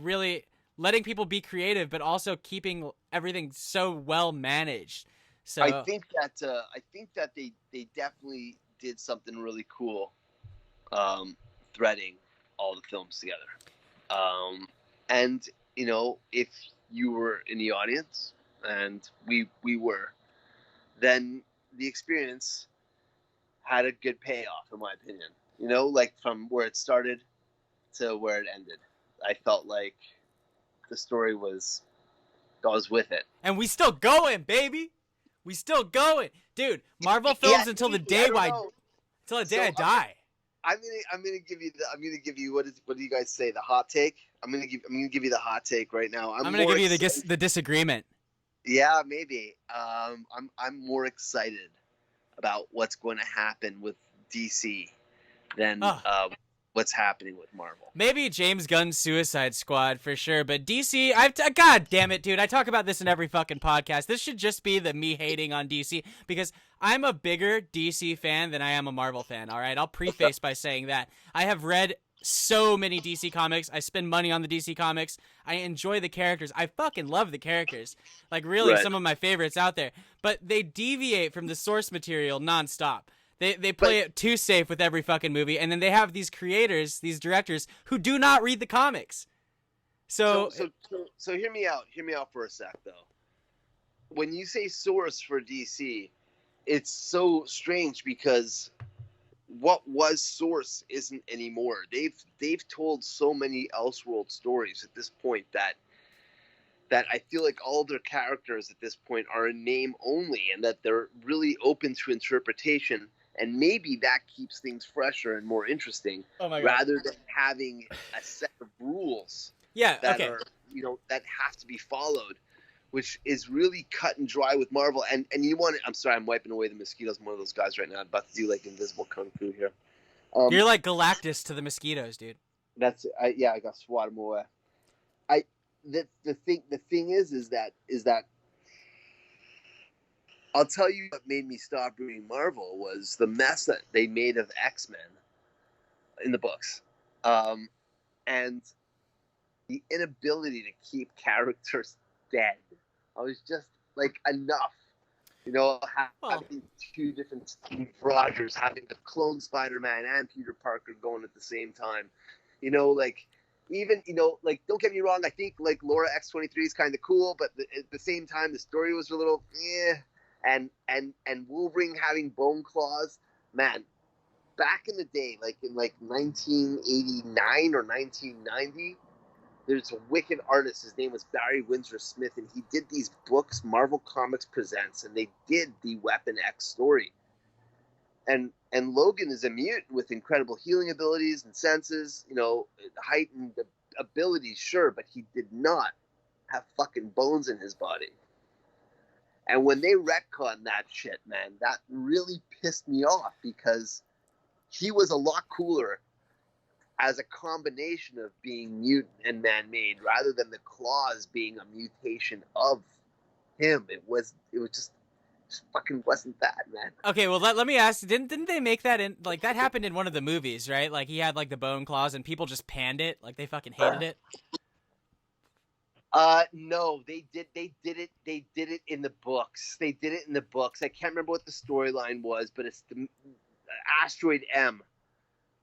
really letting people be creative, but also keeping everything so well managed. So I think that they definitely did something really cool, threading all the films together. And if you were in the audience, and we were, then the experience had a good payoff, in my opinion. Like from where it started to where it ended, I felt like the story was with it. and we still going, baby. We still going, dude. Marvel films until the day I die. I'm gonna give you what do you guys say, the hot take? I'm gonna give you the hot take right now. I'm gonna give you the disagreement. Yeah, maybe. I'm more excited about what's going to happen with DC than what's happening with Marvel. Maybe James Gunn's Suicide Squad for sure, but DC, God damn it, dude. I talk about this in every fucking podcast. This should just be me hating on DC because I'm a bigger DC fan than I am a Marvel fan, all right? I'll preface by saying that. I have read so many DC comics. I spend money on the DC comics. I enjoy the characters. I fucking love the characters. Like, really, Right. some of my favorites out there. But they deviate from the source material nonstop. They play it too safe with every fucking movie, and then they have these creators, these directors, who do not read the comics. So hear me out. Hear me out for a sec, though. When you say source for DC, it's so strange because what was source isn't anymore. They've told so many Elseworld stories at this point that I feel like all their characters at this point are a name only, and that they're really open to interpretation. And maybe that keeps things fresher and more interesting, rather than having a set of rules that are, that have to be followed, which is really cut and dry with Marvel. And I'm sorry, I'm wiping away the mosquitoes. I'm one of those guys right now. I'm about to do like invisible kung fu here. You're like Galactus to the mosquitoes, dude. I got to swat them away. The thing is that I'll tell you what made me stop reading Marvel was the mess that they made of X-Men in the books, and the inability to keep characters dead. I was just like, enough. Having two different Steve Rogers, having the clone Spider-Man and Peter Parker going at the same time. Don't get me wrong, I think like Laura X-23 is kind of cool, but at the same time, the story was a little and Wolverine having bone claws, man. Back in the day, like in 1989 or 1990, there's a wicked artist. His name was Barry Windsor Smith, and he did these books, Marvel Comics Presents, and they did the Weapon X story. And Logan is a mutant with incredible healing abilities and senses, heightened abilities, sure, but he did not have fucking bones in his body. And when they retconned that shit, man, that really pissed me off because he was a lot cooler as a combination of being mutant and man-made rather than the claws being a mutation of him. It was just fucking wasn't that, man. Okay, well let me ask, didn't they make that in, like, that happened in one of the movies, right? Like he had like the bone claws and people just panned it, like they fucking hated it. No, they did it in the books. They did it in the books. I can't remember what the storyline was, but it's the Asteroid M,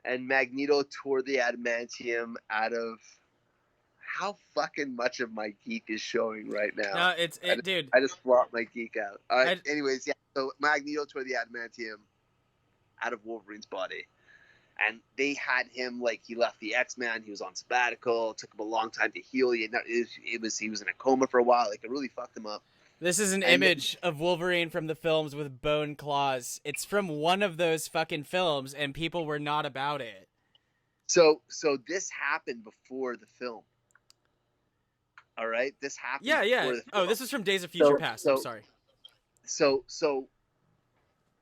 and Magneto tore the adamantium out of. How fucking much of my geek is showing right now? No, dude. I just brought my geek out. Anyways, yeah. So Magneto tore the adamantium out of Wolverine's body. And they had him, like, he left the X-Men. He was on sabbatical. It took him a long time to heal. He was in a coma for a while. Like, it really fucked him up. This is an image of Wolverine from the films with bone claws. It's from one of those fucking films, and people were not about it. So this happened before the film. All right, this happened Yeah, yeah. before the Oh, film. this is from Days of Future Past. I'm sorry. So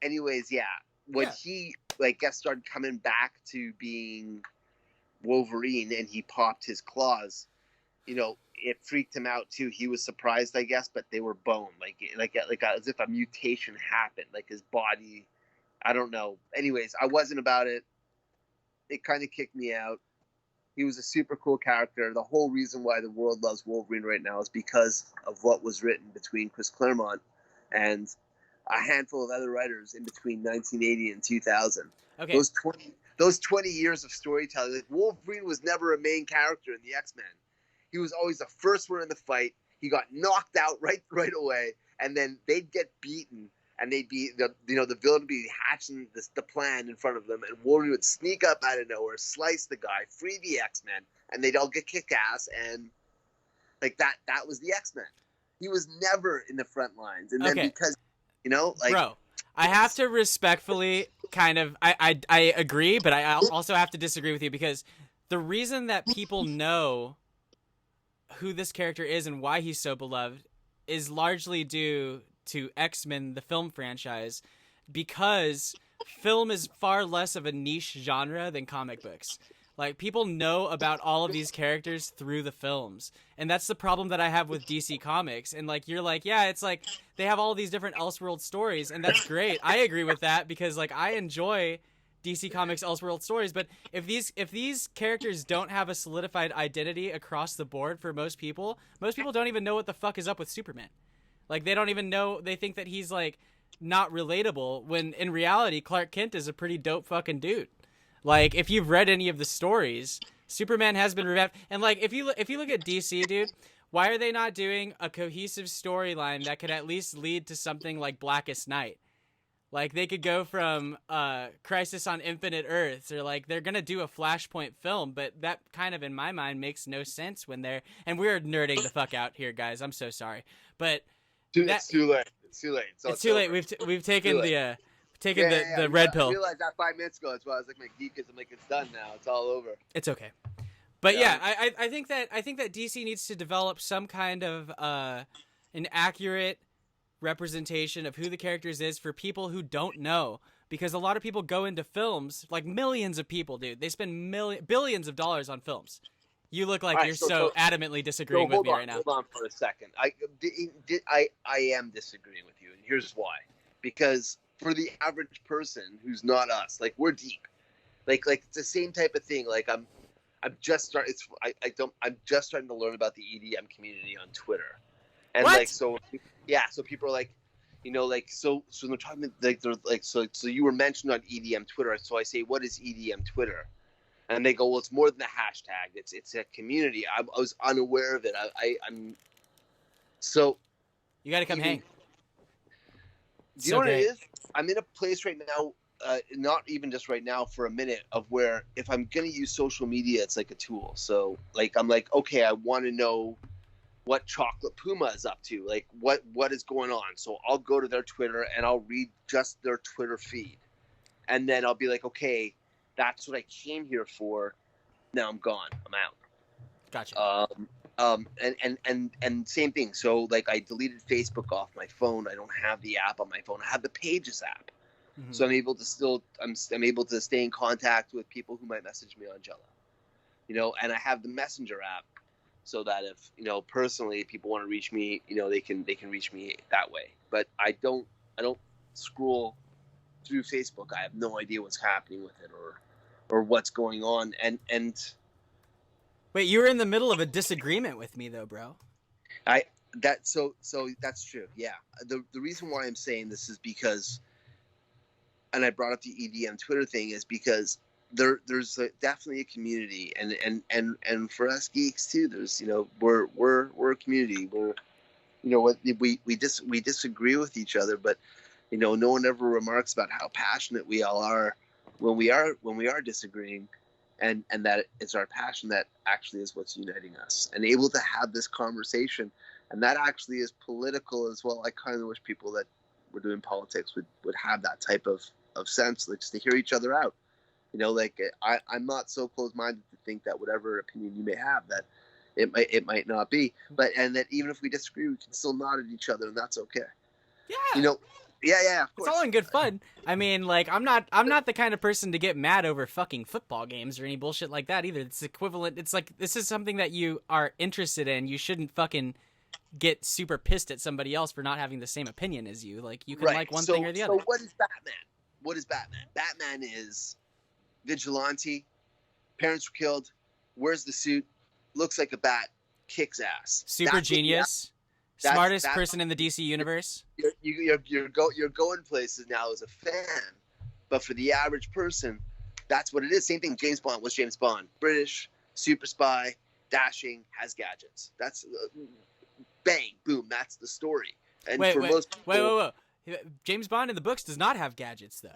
anyways, yeah, when Yeah. he like guest started coming back to being Wolverine and he popped his claws, it freaked him out too. He was surprised, I guess, but they were bone, like as if a mutation happened, like his body. I don't know. Anyways, I wasn't about it. It kind of kicked me out. He was a super cool character. The whole reason why the world loves Wolverine right now is because of what was written between Chris Claremont and a handful of other writers in between 1980 and 2000. Okay. Those 20 years of storytelling. Like, Wolverine was never a main character in the X-Men. He was always the first one in the fight. He got knocked out right away, and then they'd get beaten, and they'd be the villain would be hatching the plan in front of them, and Wolverine would sneak up out of nowhere, slice the guy, free the X-Men, and they'd all get kick ass, and like that was the X-Men. He was never in the front lines, and then because bro, I have to respectfully kind of I agree, but I also have to disagree with you, because the reason that people know who this character is and why he's so beloved is largely due to X-Men, the film franchise, because film is far less of a niche genre than comic books. Like, people know about all of these characters through the films. And that's the problem that I have with DC Comics. And, like, you're like, yeah, it's like they have all these different Elseworld stories, and that's great. I agree with that, because, like, I enjoy DC Comics Elseworld stories, but if these characters don't have a solidified identity across the board for most people don't even know what the fuck is up with Superman. Like, they don't even know, they think that he's, like, not relatable, when in reality Clark Kent is a pretty dope fucking dude. Like, if you've read any of the stories, Superman has been revamped. And, like, if you look at DC, dude, why are they not doing a cohesive storyline that could at least lead to something like Blackest Night? Like, they could go from Crisis on Infinite Earths, or, like, they're gonna do a Flashpoint film, but that kind of, in my mind, makes no sense when they're... And we're nerding the fuck out here, guys. I'm so sorry. But... it's too late. It's too late. It's too late. We've taken the... the red pill. I realized that 5 minutes ago. That's why I was like, my geek is, I'm like, it's done now. It's all over. It's okay. But yeah, I think that DC needs to develop some kind of an accurate representation of who the characters is for people who don't know, because a lot of people go into films, like millions of people, dude. They spend billions of dollars on films. You look like you're so adamantly disagreeing with me right now. Hold on for a second. I am disagreeing with you, and here's why. Because for the average person who's not us, like, we're deep. Like it's the same type of thing. Like, I'm just starting to learn about the EDM community on Twitter. And what? Like, so people are like, so they're talking, like, they're like, so you were mentioned on EDM Twitter. So I say, what is EDM Twitter? And they go, well, it's more than a hashtag. It's a community. I was unaware of it. I'm so. You got to come hang. Do you know what it is? I'm in a place right now, not even just right now, for a minute, of where if I'm going to use social media, it's like a tool. So, like, I'm like, okay, I want to know what Chocolate Puma is up to. Like, what is going on? So I'll go to their Twitter and I'll read just their Twitter feed. And then I'll be like, okay, that's what I came here for. Now I'm gone. I'm out. Gotcha. And same thing. So, like, I deleted Facebook off my phone. I don't have the app on my phone. I have the Pages app. Mm-hmm. So I'm able to I'm able to stay in contact with people who might message me on Jelo. And I have the Messenger app, so that if, personally, people want to reach me, they can reach me that way. But I don't scroll through Facebook. I have no idea what's happening with it or what's going on. And wait, you were in the middle of a disagreement with me, though, bro. So that's true. Yeah. The reason why I'm saying this is because, and I brought up the EDM Twitter thing, is because there's definitely a community, and for us geeks too, there's, we're a community. We disagree with each other, but no one ever remarks about how passionate we all are when we are disagreeing, and that it's our passion that actually is what's uniting us, and able to have this conversation, and that actually is political as well. I kind of wish people that were doing politics would have that type of sense, like, just to hear each other out. I'm not so close-minded to think that whatever opinion you may have, that It might not be, and that even if we disagree, we can still nod at each other, and that's okay. Yeah. You know, yeah, of course. It's all in good fun. I mean, like, I'm not the kind of person to get mad over fucking football games or any bullshit like that either. It's equivalent. It's like, this is something that you are interested in. You shouldn't fucking get super pissed at somebody else for not having the same opinion as you. Like, you can like one thing or the other. So what is Batman? What is Batman? Batman is vigilante. Parents were killed. Wears the suit. Looks like a bat. Kicks ass. Super genius. Smartest person in the DC universe. You're going places now as a fan, but for the average person, that's what it is. Same thing. James Bond was James Bond. British, super spy, dashing, has gadgets. That's bang, boom. That's the story. And most people, wait. James Bond in the books does not have gadgets though.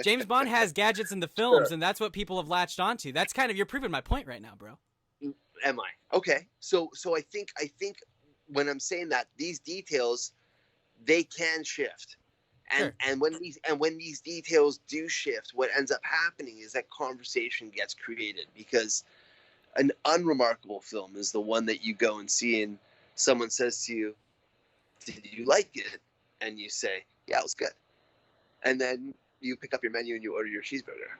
James Bond has gadgets in the films, and that's what people have latched onto. That's kind of, you're proving my point right now, bro. Am I? Okay. So I think when I'm saying that, these details, they can shift. And when these details do shift, what ends up happening is that conversation gets created, because an unremarkable film is the one that you go and see and someone says to you, "Did you like it?" And you say, "Yeah, it was good." And then you pick up your menu and you order your cheeseburger.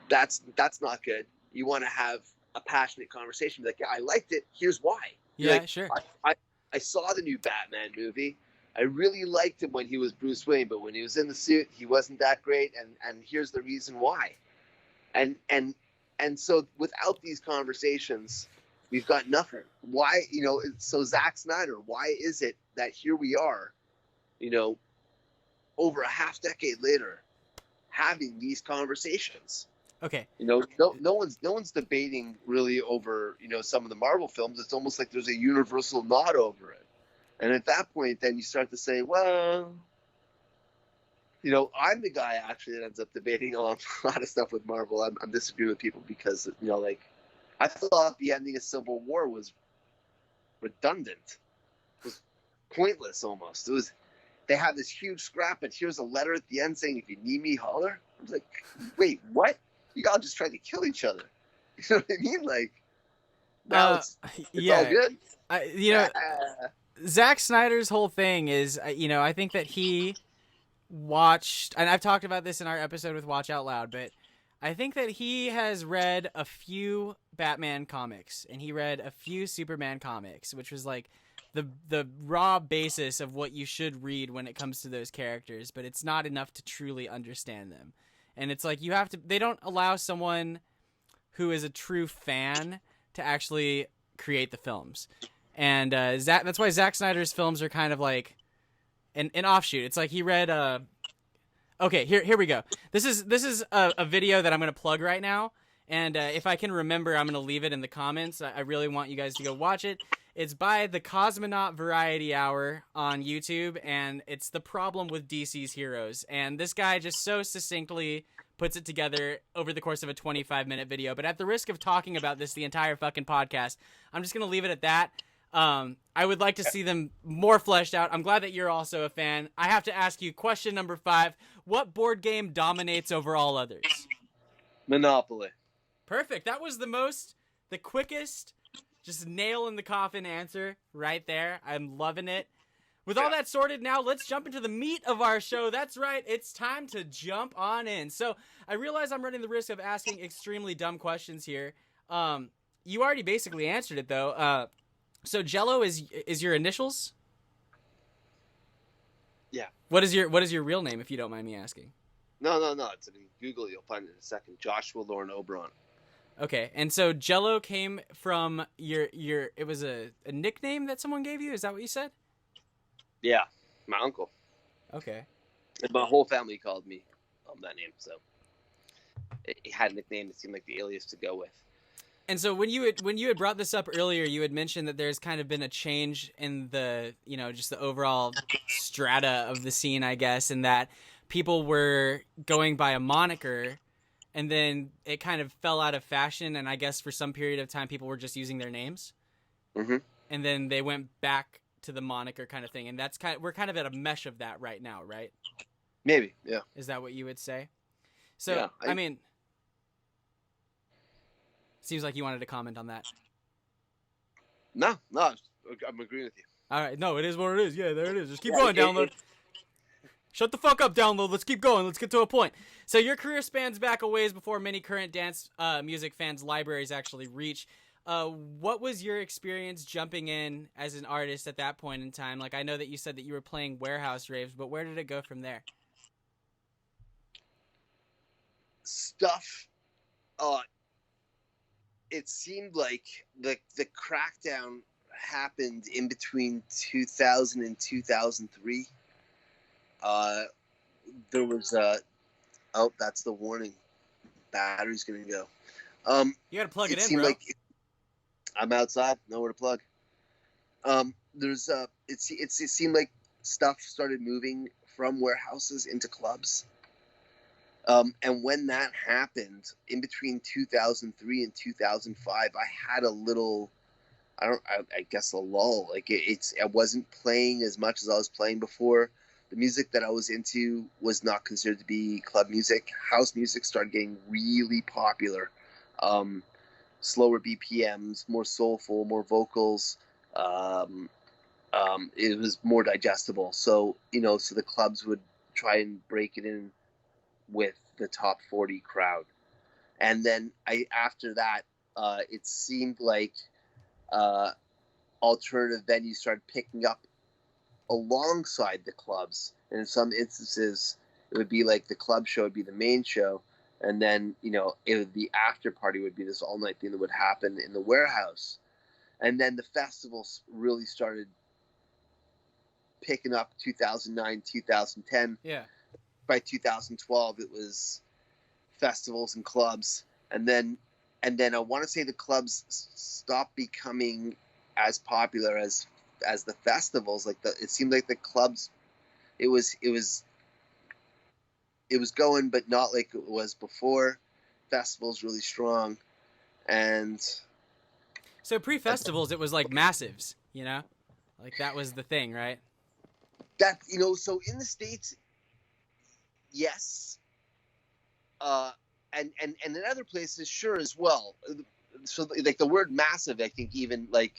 That's not good. You want to have a passionate conversation, like, "Yeah, I liked it. Here's why." Yeah, like, sure. I saw the new Batman movie. I really liked him when he was Bruce Wayne, but when he was in the suit, he wasn't that great. And here's the reason why. And so without these conversations, we've got nothing. Why, so Zack Snyder, why is it that here we are, over a half decade later, having these conversations? Okay. No one's debating really over, some of the Marvel films. It's almost like there's a universal nod over it. And at that point, then you start to say, well, I'm the guy actually that ends up debating a lot of stuff with Marvel. I'm disagreeing with people because, I thought the ending of Civil War was redundant. It was pointless almost. They had this huge scrap, and here's a letter at the end saying, "If you need me, holler." I was like, wait, what? You all just tried to kill each other. You know what I mean? Like, now it's all good. Zack Snyder's whole thing is, I think that he watched, and I've talked about this in our episode with Watch Out Loud, but I think that he has read a few Batman comics, and he read a few Superman comics, which was like the raw basis of what you should read when it comes to those characters, but it's not enough to truly understand them. And it's like, they don't allow someone who is a true fan to actually create the films. And that's why Zack Snyder's films are kind of like an offshoot. It's like he read okay, here we go. This is a video that I'm going to plug right now. And if I can remember, I'm going to leave it in the comments. I really want you guys to go watch it. It's by the Cosmonaut Variety Hour on YouTube, and it's the problem with DC's heroes. And this guy just so succinctly puts it together over the course of a 25-minute video. But at the risk of talking about this the entire fucking podcast, I'm just going to leave it at that. I would like to see them more fleshed out. I'm glad that you're also a fan. I have to ask you, question number 5, what board game dominates over all others? Monopoly. Perfect. That was the quickest, just nail in the coffin answer right there. I'm loving it. With all that sorted, now let's jump into the meat of our show. That's right. It's time to jump on in. So I realize I'm running the risk of asking extremely dumb questions here. You already basically answered it though. So Jelo is your initials? Yeah. What is your real name, if you don't mind me asking? No. It's in Google. You'll find it in a second. Joshua Lauren Oberon. Okay, and so Jelo came from your. It was a nickname that someone gave you. Is that what you said? Yeah, my uncle. Okay. And my whole family called me that name, so it had a nickname that seemed like the alias to go with. And so when you had brought this up earlier, you had mentioned that there's kind of been a change in the, just the overall strata of the scene, I guess, and that people were going by a moniker, and then it kind of fell out of fashion, and I guess for some period of time people were just using their names. Mm-hmm. And then they went back to the moniker kind of thing, and we're kind of at a mesh of that right now, right? Maybe, yeah. Is that what you would say? So, yeah, I mean... Seems like you wanted to comment on that. No, I'm agreeing with you. All right, no, it is what it is. Yeah, there it is. Just keep Yeah, going, Download. Shut the fuck up, Download. Let's keep going. Let's get to a point. So your career spans back a ways before many current dance music fans' libraries actually reach. What was your experience jumping in as an artist at that point in time? Like, I know that you said that you were playing warehouse raves, but where did it go from there? Stuff. It seemed like the crackdown happened in between 2000 and 2003. There was oh, that's the warning. Battery's gonna go. You gotta plug it in, seemed bro. like I'm outside, nowhere to plug. It seemed like stuff started moving from warehouses into clubs. And when that happened, in between 2003 and 2005, I had a little, I guess a lull. Like I wasn't playing as much as I was playing before. The music that I was into was not considered to be club music. House music started getting really popular. Slower BPMs, more soulful, more vocals. It was more digestible. So, so the clubs would try and break it in with the top 40 crowd. And then after that, it seemed like alternative venues started picking up alongside the clubs. And in some instances, it would be like the club show would be the main show. And then, the after party would be this all night thing that would happen in the warehouse. And then the festivals really started picking up 2009, 2010. Yeah. By 2012, it was festivals and clubs. And then I want to say the clubs stopped becoming as popular as the festivals. It seemed like the clubs, it was going, but not like it was before. Festivals really strong. And so pre-festivals, it was like massives, like that was the thing, right? That, so in the States, yes. And in other places, sure, as well. So like the word massive, I think even like,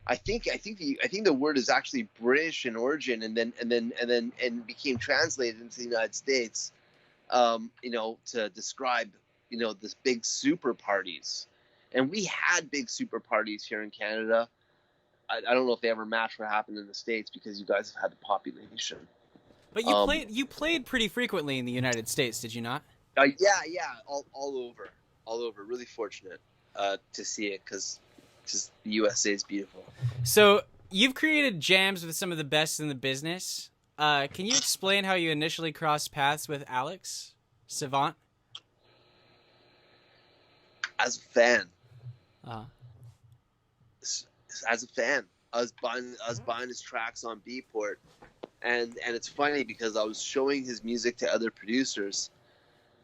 I think the word is actually British in origin, and then became translated into the United States, to describe, this big super parties. And we had big super parties here in Canada. I don't know if they ever matched what happened in the States because you guys have had the population. But you played pretty frequently in the United States, did you not? Yeah, all over. Really fortunate to see it because the USA is beautiful. So you've created jams with some of the best in the business. Can you explain how you initially crossed paths with Alex Savant? As a fan. As a fan, I was buying his tracks on Beatport, and it's funny because I was showing his music to other producers,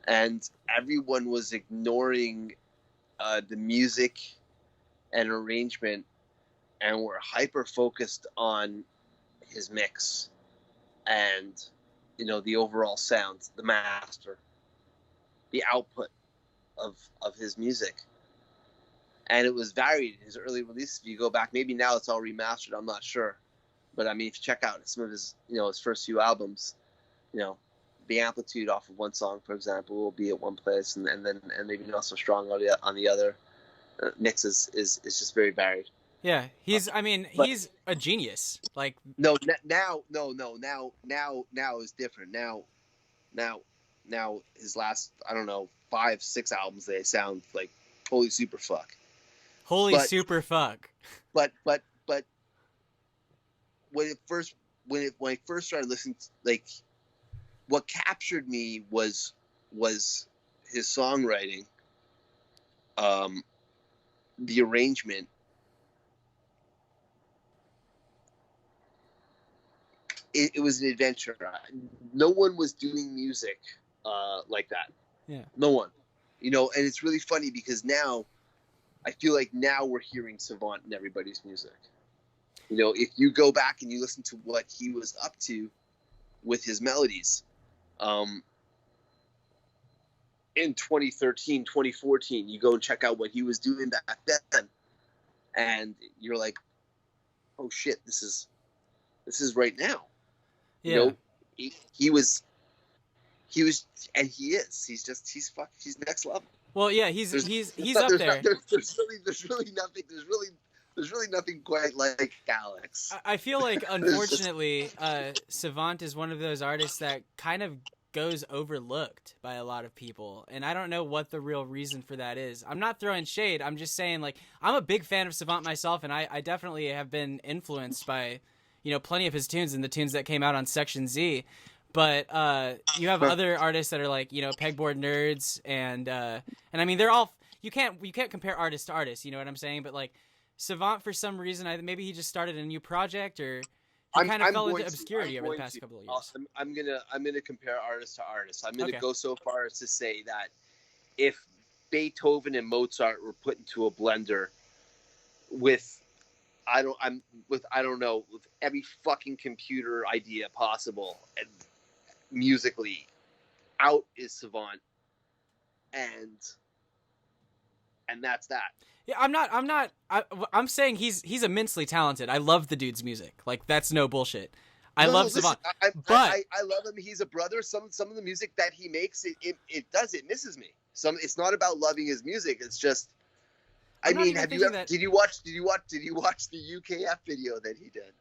and everyone was ignoring the music and arrangement, and were hyper focused on his mix and the overall sound, the master, the output of his music. And it was varied. His early releases, if you go back, maybe now it's all remastered, I'm not sure. But I mean, if you check out some of his, his first few albums, the amplitude off of one song, for example, will be at one place, and maybe not so strong on the other. Mix is just very varied. Yeah, he's a genius. Like now is different. Now his last, I don't know, 5-6 albums, they sound like holy super fuck. Super fuck. But when I first started listening, like, what captured me was his songwriting, the arrangement. It was an adventure. No one was doing music like that. Yeah. No one. And it's really funny because now I feel like now we're hearing Savant in everybody's music. If you go back and you listen to what he was up to with his melodies, in 2013, 2014, you go and check out what he was doing back then, and you're like, oh shit, this is right now. Yeah. You know, he was, and he is. He's next level. Well, yeah, he's up there. There's really nothing quite like Alex. I feel like, unfortunately, Savant is one of those artists that kind of goes overlooked by a lot of people, and I don't know what the real reason for that is. I'm not throwing shade. I'm just saying, like, I'm a big fan of Savant myself, and I definitely have been influenced by, plenty of his tunes and the tunes that came out on Section Z. But you have other artists that are like, pegboard nerds, and I mean, they're all, you can't compare artist to artist, you know what I'm saying? But like Savant, for some reason, maybe he just started a new project, or he kind of fell into obscurity over the past couple of years. I'm gonna compare artist to artist. I'm gonna go so far as to say that if Beethoven and Mozart were put into a blender with every fucking computer idea possible, and musically, out is Savant, and that's that. Yeah, I'm saying he's immensely talented. I love the dude's music. Like, that's no bullshit. I love Savant. I love him. He's a brother. Some of the music that he makes, it misses me. It's not about loving his music. It's just, did you watch the UKF video that he did?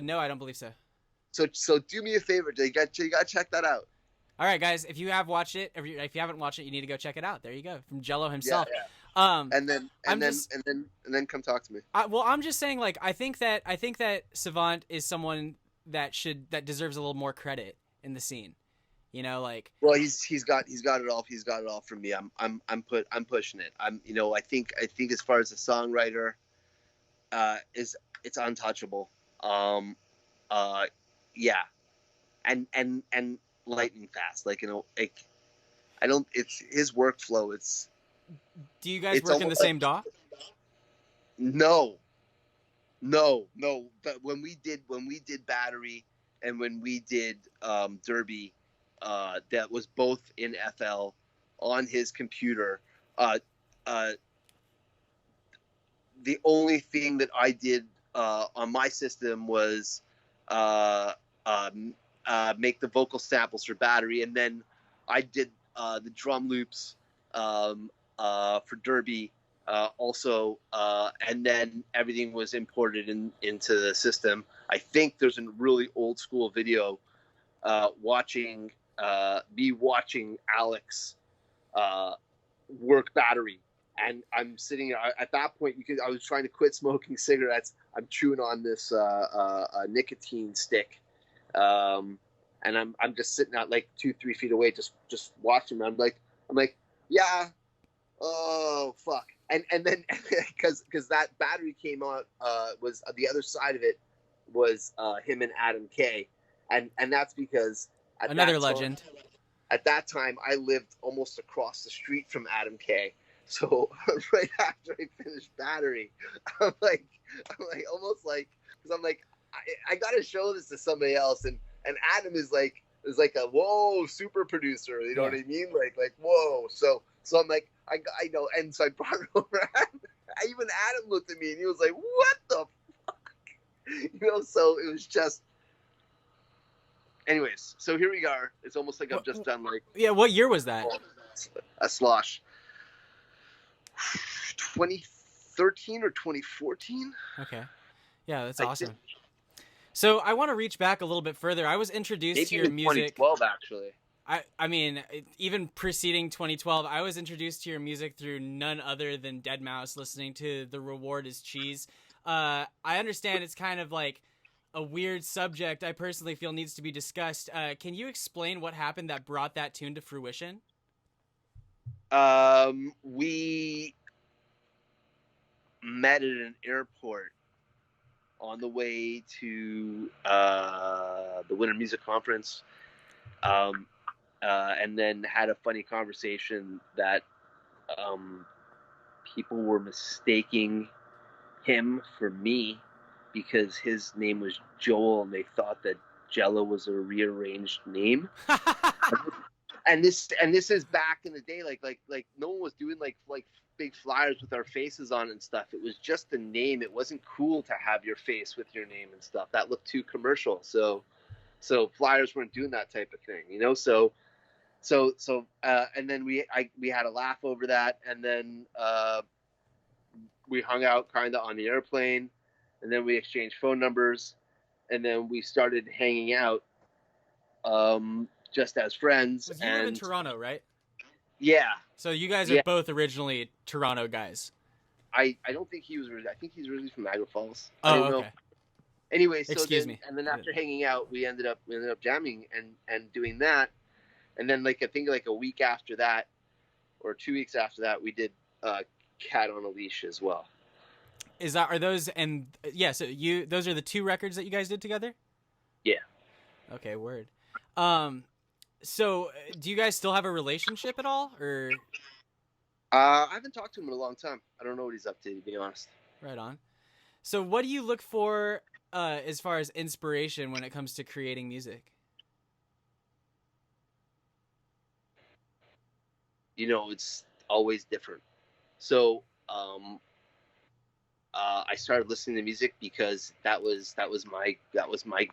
No, I don't believe so. So do me a favor. You got to check that out. All right, guys. If you have watched it, if you haven't watched it, you need to go check it out. There you go, from Jelo himself. Yeah. And then come talk to me. I'm just saying, like, I think that Savant is someone that deserves a little more credit in the scene. Like. Well, he's got it all. He's got it all from me. I'm pushing it. I think as far as a songwriter, it's untouchable. Yeah, and lightning fast. Like, I don't. It's his workflow. Do you guys work in the same DAW? No. But when we did Battery and when we did Derby, that was both in FL on his computer. The only thing that I did on my system was make the vocal samples for Battery, and then I did the drum loops for Derby also, and then everything was imported into the system. I think there's a really old school video watching Alex work Battery, and I'm sitting at that point. I was trying to quit smoking cigarettes. I'm chewing on this nicotine stick, and I'm just sitting at like 2-3 feet away, just watching. I'm like, yeah, oh fuck, and then because that Battery came out, was the other side of it was him and Adam K, and that's because another legend. At that time, I lived almost across the street from Adam K. So right after I finished Battery, I'm like almost like, because I'm like, I gotta show this to somebody else, and Adam is like a whoa super producer, you know what I mean? Like whoa. So I'm like, I know, and so I brought it over. Even Adam looked at me and he was like, what the fuck? So it was just. Anyways, so here we are. It's almost like I've just done like. Yeah, what year was that? A slosh. 2013 or 2014. Okay. Yeah, that's awesome. So I want to reach back a little bit further. I was introduced to your music. 2012, actually. I mean, even preceding 2012, I was introduced to your music through none other than Deadmau5, listening to The Reward is Cheese. I understand it's kind of like a weird subject I personally feel needs to be discussed. Can you explain what happened that brought that tune to fruition? We met at an airport on the way to the Winter Music Conference, and then had a funny conversation that people were mistaking him for me because his name was Joel, and they thought that Jelo was a rearranged name. and this is back in the day, like no one was doing like big flyers with our faces on and stuff. It was just the name. It wasn't cool to have your face with your name and stuff. That looked too commercial. So flyers weren't doing that type of thing, you know. So and then we had a laugh over that, and then we hung out kind of on the airplane, and then we exchanged phone numbers, and then we started hanging out just as friends. You live in Toronto, right? Yeah. So you guys are both originally Toronto guys. I don't think he was. I think he's really from Niagara Falls. Oh, I don't okay. know. Anyway, so Excuse me. And then after hanging out, we ended up jamming and doing that. And then I think a week after that, or 2 weeks after that, we did Cat on a Leash as well. So those are the 2 records that you guys did together? Yeah. Okay, word. So do you guys still have a relationship at all, or? I haven't talked to him in a long time. I don't know what he's up to be honest. Right on. So what do you look for as far as inspiration when it comes to creating music? You know, it's always different. So I started listening to music because that was my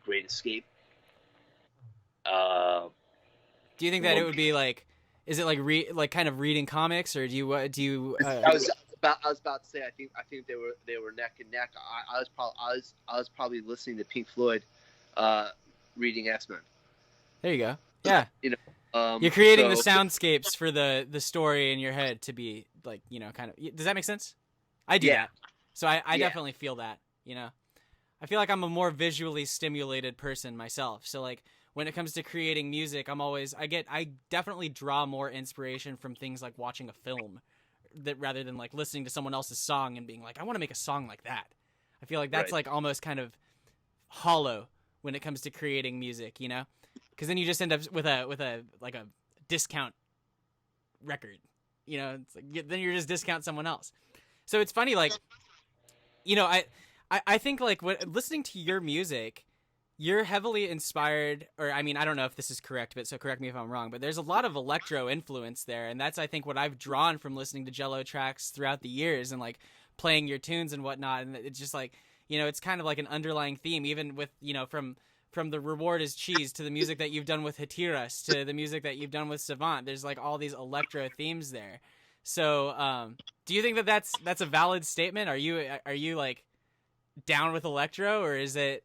great escape. Do you think that it would be like, is it like kind of reading comics, or do you? I was about to say I think they were neck and neck. I was probably listening to Pink Floyd, reading X-Men. There you go. Yeah. You know, you're creating the soundscapes for the story in your head to be like, you know, kind of. Does that make sense? I do that. So I definitely feel that. You know, I feel like I'm a more visually stimulated person myself. So like, when it comes to creating music, I definitely draw more inspiration from things like watching a film, that rather than like listening to someone else's song and being like, I want to make a song like that. I feel like that's like almost kind of hollow when it comes to creating music, you know, because then you just end up with a discount record, you know. It's like, then you're just discount someone else. So it's funny, like, you know, I think like listening to your music, you're heavily inspired, or I mean, I don't know if this is correct, but so correct me if I'm wrong, but there's a lot of electro influence there, and that's, I think, what I've drawn from listening to Jelo tracks throughout the years and like playing your tunes and whatnot. And it's just like, you know, it's kind of like an underlying theme, even with, you know, from the Reward is Cheese to the music that you've done with Hatiras to the music that you've done with Savant. There's like all these electro themes there. So do you think that that's a valid statement? Are you like down with electro, or is it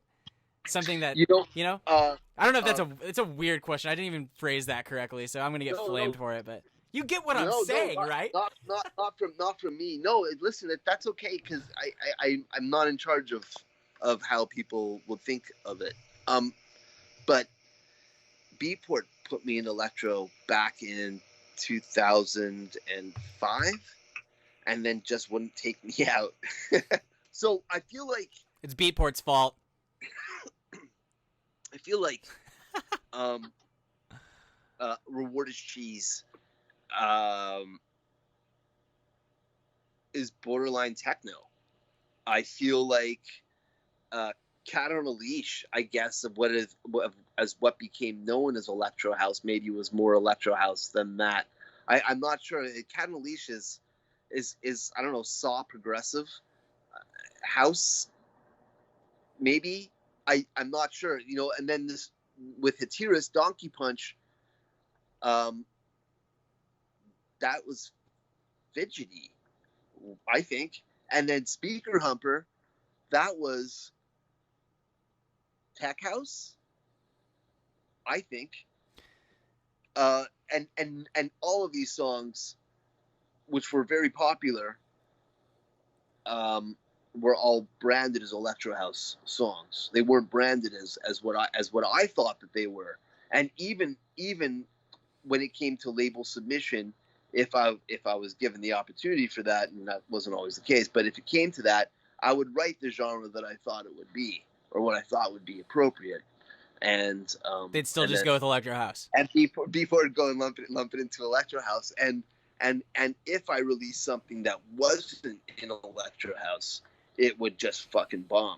something that you know? I don't know if it's a weird question. I didn't even phrase that correctly, so I'm gonna get flamed for it. But you get what I'm saying, right? Not from me. No, listen, that's okay, because I'm not in charge of how people will think of it. But Beatport put me in electro back in 2005, and then just wouldn't take me out. So I feel like it's Beatport's fault. I feel like Reward is Cheese is borderline techno. I feel like Cat on a Leash, I guess, as what became known as electro house, maybe was more electro house than that. I'm not sure. Cat on a Leash is I don't know, saw progressive house, maybe. I'm not sure, you know. And then this with Hatiras, Donkey Punch, that was fidgety, I think. And then Speaker Humper, that was tech house, I think. And all of these songs, which were very popular, were all branded as electro house songs. They weren't branded as what I thought that they were. And even when it came to label submission, if I was given the opportunity for that, and that wasn't always the case, but if it came to that, I would write the genre that I thought it would be, or what I thought would be appropriate. And they'd still just go with electro house. And before go and lump it into electro house. And if I released something that wasn't in electro house, it would just fucking bomb.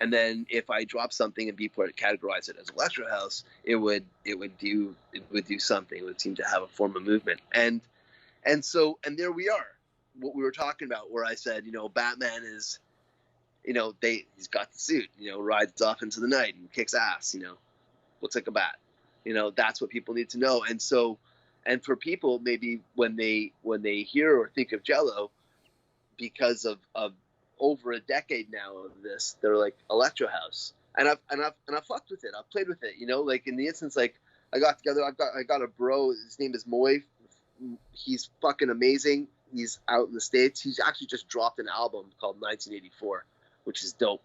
And then if I drop something and Beatport categorized it as electro house, it would do something. It would seem to have a form of movement. And there we are. What we were talking about, where I said, Batman is, he's got the suit, rides off into the night and kicks ass, looks like a bat. That's what people need to know. And so, and for people, maybe when they hear or think of Jelo, because of over a decade now of this, they're like electro house. And I've fucked with it. I've played with it, like in the instance, like I got a bro, his name is Moy. He's fucking amazing. He's out in the States. He's actually just dropped an album called 1984, which is dope.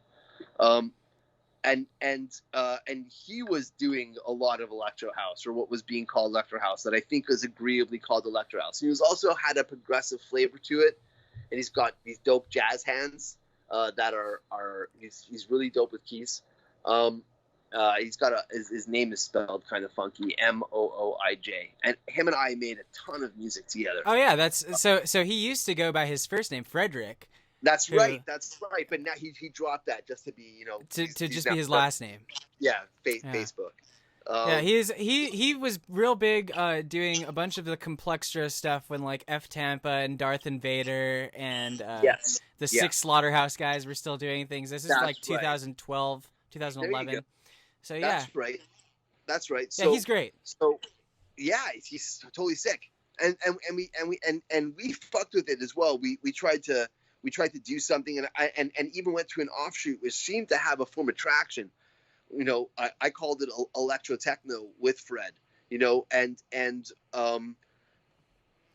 And he was doing a lot of electro house, or what was being called electro house, that I think was agreeably called electro house. He was also had a progressive flavor to it, and he's got these dope jazz hands that are he's really dope with keys. He's got his name is spelled kind of funky, Mooj, and him and I made a ton of music together. Oh yeah, that's so he used to go by his first name, Frederick. That's right. But now he dropped that just to be, to just be his last name. Yeah, Facebook. Yeah, he was real big doing a bunch of the Complextra stuff when like F Tampa and Darth Invader and the Six Slaughterhouse guys were still doing things. This is like 2012, 2011. So yeah, that's right. So yeah, he's great. So yeah, he's totally sick, and we fucked with it as well. We tried to do something, and even went to an offshoot which seemed to have a form of traction. I called it electro techno with Fred. And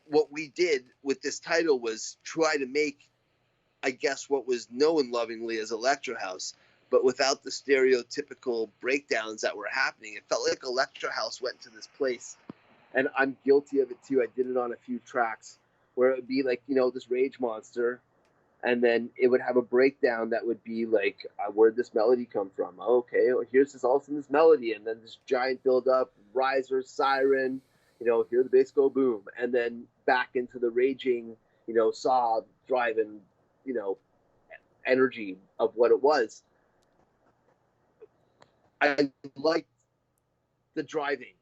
what we did with this title was try to make, I guess, what was known lovingly as electro house, but without the stereotypical breakdowns that were happening. It felt like electro house went to this place, and I'm guilty of it too. I did it on a few tracks where it would be like, this rage monster, and then it would have a breakdown that would be like, where'd this melody come from? Oh, okay, well, here's this melody, and then this giant build up, riser, siren, hear the bass go boom, and then back into the raging, saw driving, energy of what it was. I liked the driving.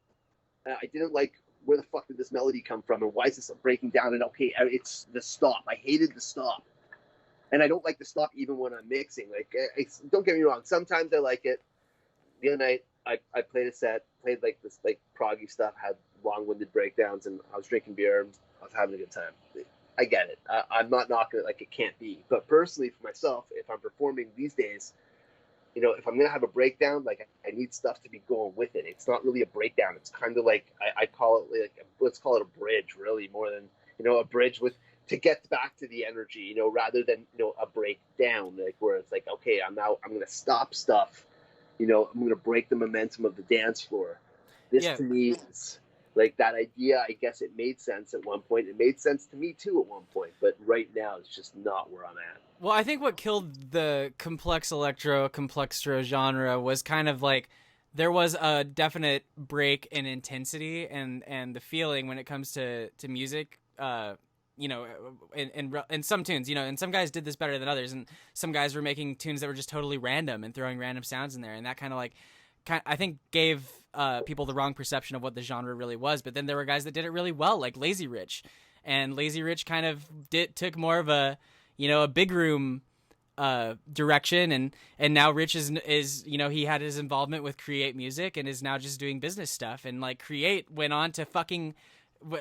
I didn't like, where the fuck did this melody come from, and why is this breaking down? And okay, it's the stop. I hated the stop. And I don't like the stop even when I'm mixing. Like, don't get me wrong. Sometimes I like it. The other night, I played a set, played like this like proggy stuff, had long-winded breakdowns, and I was drinking beer, and I was having a good time. I get it. I'm not knocking it like it can't be. But personally, for myself, if I'm performing these days, if I'm going to have a breakdown, like, I need stuff to be going with it. It's not really a breakdown. It's kind of like, I call it like, let's call it a bridge, really, more than, a bridge to get back to the energy, rather than, a breakdown, like, where it's like, okay, I'm going to stop stuff, I'm going to break the momentum of the dance floor. This to me is like that idea. I guess it made sense at one point. It made sense to me too at one point, but right now it's just not where I'm at. Well, I think what killed the complextro genre was kind of like, there was a definite break in intensity and the feeling when it comes to music, in some tunes, and some guys did this better than others, and some guys were making tunes that were just totally random and throwing random sounds in there, and that kind of I think gave people the wrong perception of what the genre really was. But then there were guys that did it really well, like Lazy Rich, and Lazy Rich kind of took more of a big room direction, and now Rich is he had his involvement with Create Music and is now just doing business stuff, and like Create went on to fucking,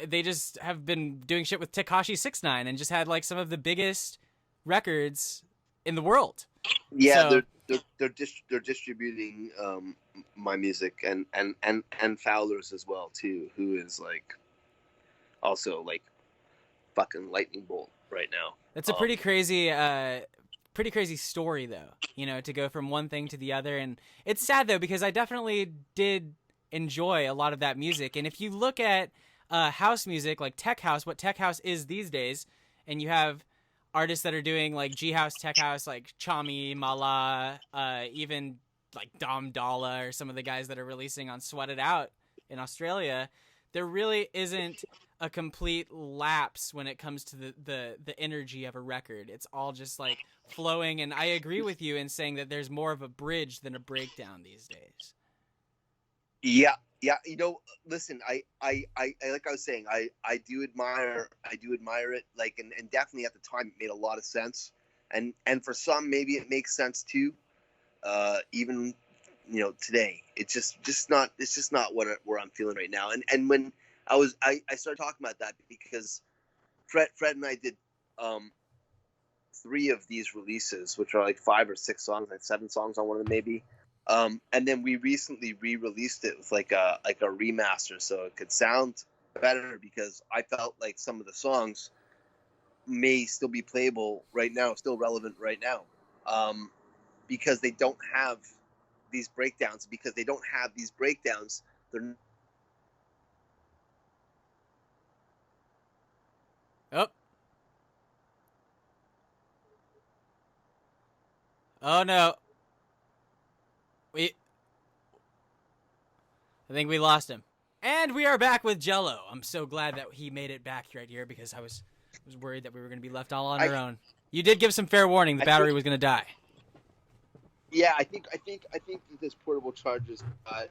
they just have been doing shit with Tekashi 6ix9ine and just had like some of the biggest records in the world. Yeah, so, they're distributing my music and Fowler's as well too, who is like also like fucking lightning bolt right now. That's a pretty crazy story though, to go from one thing to the other. And it's sad though, because I definitely did enjoy a lot of that music. And if you look at house music, like tech house, what tech house is these days, and you have artists that are doing like G house, tech house, like Chami, Mala, even like Dom Dalla, or some of the guys that are releasing on Sweat It Out in Australia, there really isn't a complete lapse when it comes to the energy of a record. It's all just like flowing, and I agree with you in saying that there's more of a bridge than a breakdown these days. Yeah. You know, listen, I like I was saying, I do admire it. Like, and definitely at the time it made a lot of sense. And for some, maybe it makes sense too. Even, you know, today, it's just not where I'm feeling right now. And when I started talking about that because Fred and I did 3 of these releases, which are like 5 or 6 songs, like 7 songs on one of them maybe. And then we recently re-released it with like a remaster, so it could sound better, because I felt like some of the songs may still be playable right now, still relevant right now, because they don't have these breakdowns. Because they don't have these breakdowns, they're Oh no. I think we lost him. And we are back with Jelo. I'm so glad that he made it back right here, because I was worried that we were going to be left all on our own. You did give some fair warning. The battery was going to die. Yeah, I think that this portable charger's got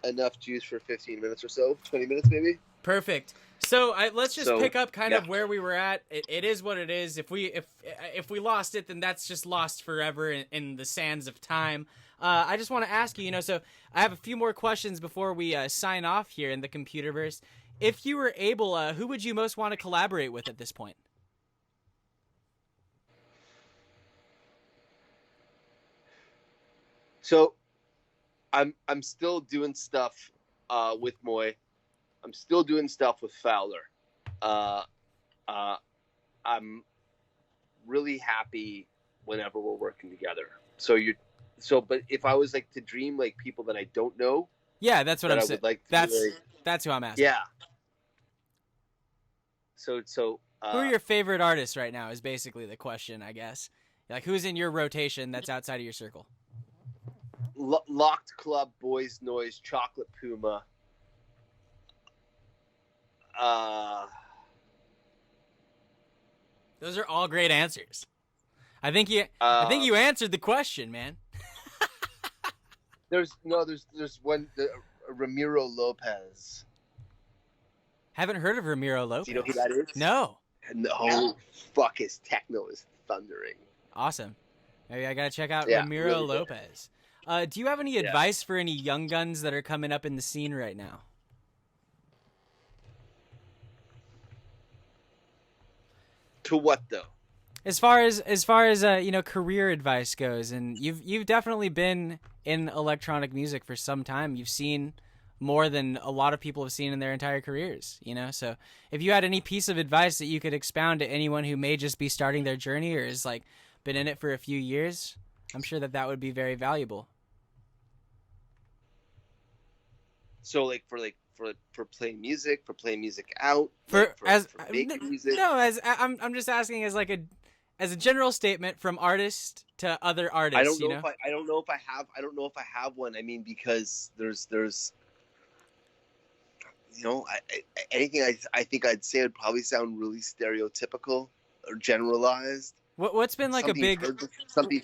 enough juice for 15 minutes or so, 20 minutes maybe. Perfect. So let's just pick up kind of where we were at. It is what it is. If we lost it, then that's just lost forever in the sands of time. I just want to ask you, so I have a few more questions before we sign off here in the Computerverse. If you were able, who would you most want to collaborate with at this point? So, I'm still doing stuff with Moy. I'm still doing stuff with Fowler. I'm really happy whenever we're working together. But if I was like to dream like people that I don't know, yeah, that's what I'm saying. Like that's who I'm asking. Yeah. So who are your favorite artists right now is basically the question, I guess. Like, who's in your rotation that's outside of your circle? Locked Club, Boys Noise, Chocolate Puma. Those are all great answers. I think you answered the question, man. There's one, Ramiro Lopez. Haven't heard of Ramiro Lopez. Do you know who that is? No. No. Fuck, his techno is thundering. Awesome. Maybe I gotta check out Ramiro really Lopez. Do you have any advice for any young guns that are coming up in the scene right now? To what though? As far as career advice goes, and you've definitely been in electronic music for some time. You've seen more than a lot of people have seen in their entire careers, So if you had any piece of advice that you could expound to anyone who may just be starting their journey or is like been in it for a few years, I'm sure that would be very valuable. So for playing music, out, for making music. No, I'm just asking as like a general statement from artist to other artists. I don't know if I have one. I mean, because there's anything I think I'd say would probably sound really stereotypical or generalized. What's been like something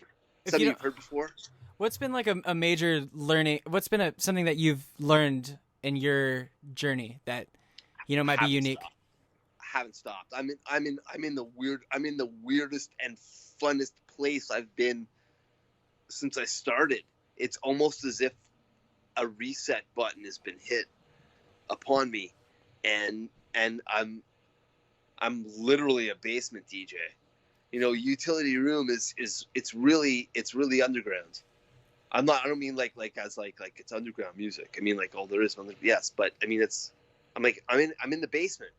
you've heard before? What's been like a major learning? What's been something that you've learned in your journey that might be unique? I haven't stopped. I'm in the weirdest and funnest place I've been since I started. It's almost as if a reset button has been hit upon me, and I'm literally a basement DJ. Utility room is it's really underground. I don't mean like as like it's underground music. I mean like, there is one. Yes, but I mean I'm in the basement.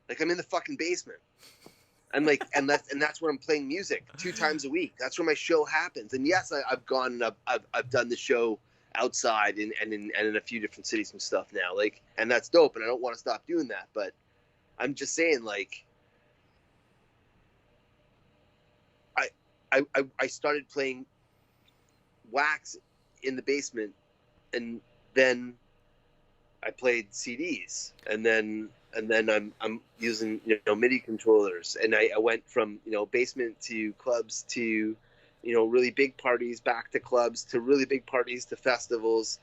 Like, I'm in the fucking basement. And like and that's where I'm playing music 2 times a week. That's where my show happens. And yes, I've gone and I've done the show outside and in a few different cities and stuff now. Like, and that's dope, and I don't want to stop doing that, but I'm just saying, like, I started playing wax in the basement, and then I played CDs, and then and then I'm using MIDI controllers, and I went from basement to clubs to really big parties, back to clubs, to really big parties, to festivals,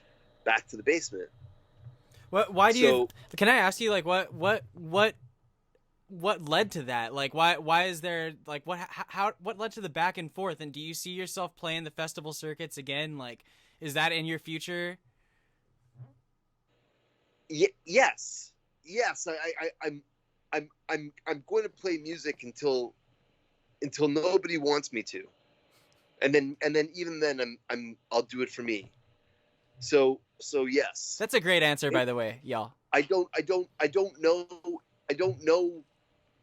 back to the basement. Why do you? So Can I ask you, like, what led to that? Like, why is there, like, what led to the back and forth? And do you see yourself playing the festival circuits again? Like, is that in your future? yes, I'm going to play music until nobody wants me to, and then even then I'll do it for me. So yes. That's a great answer, by the way, y'all. I don't know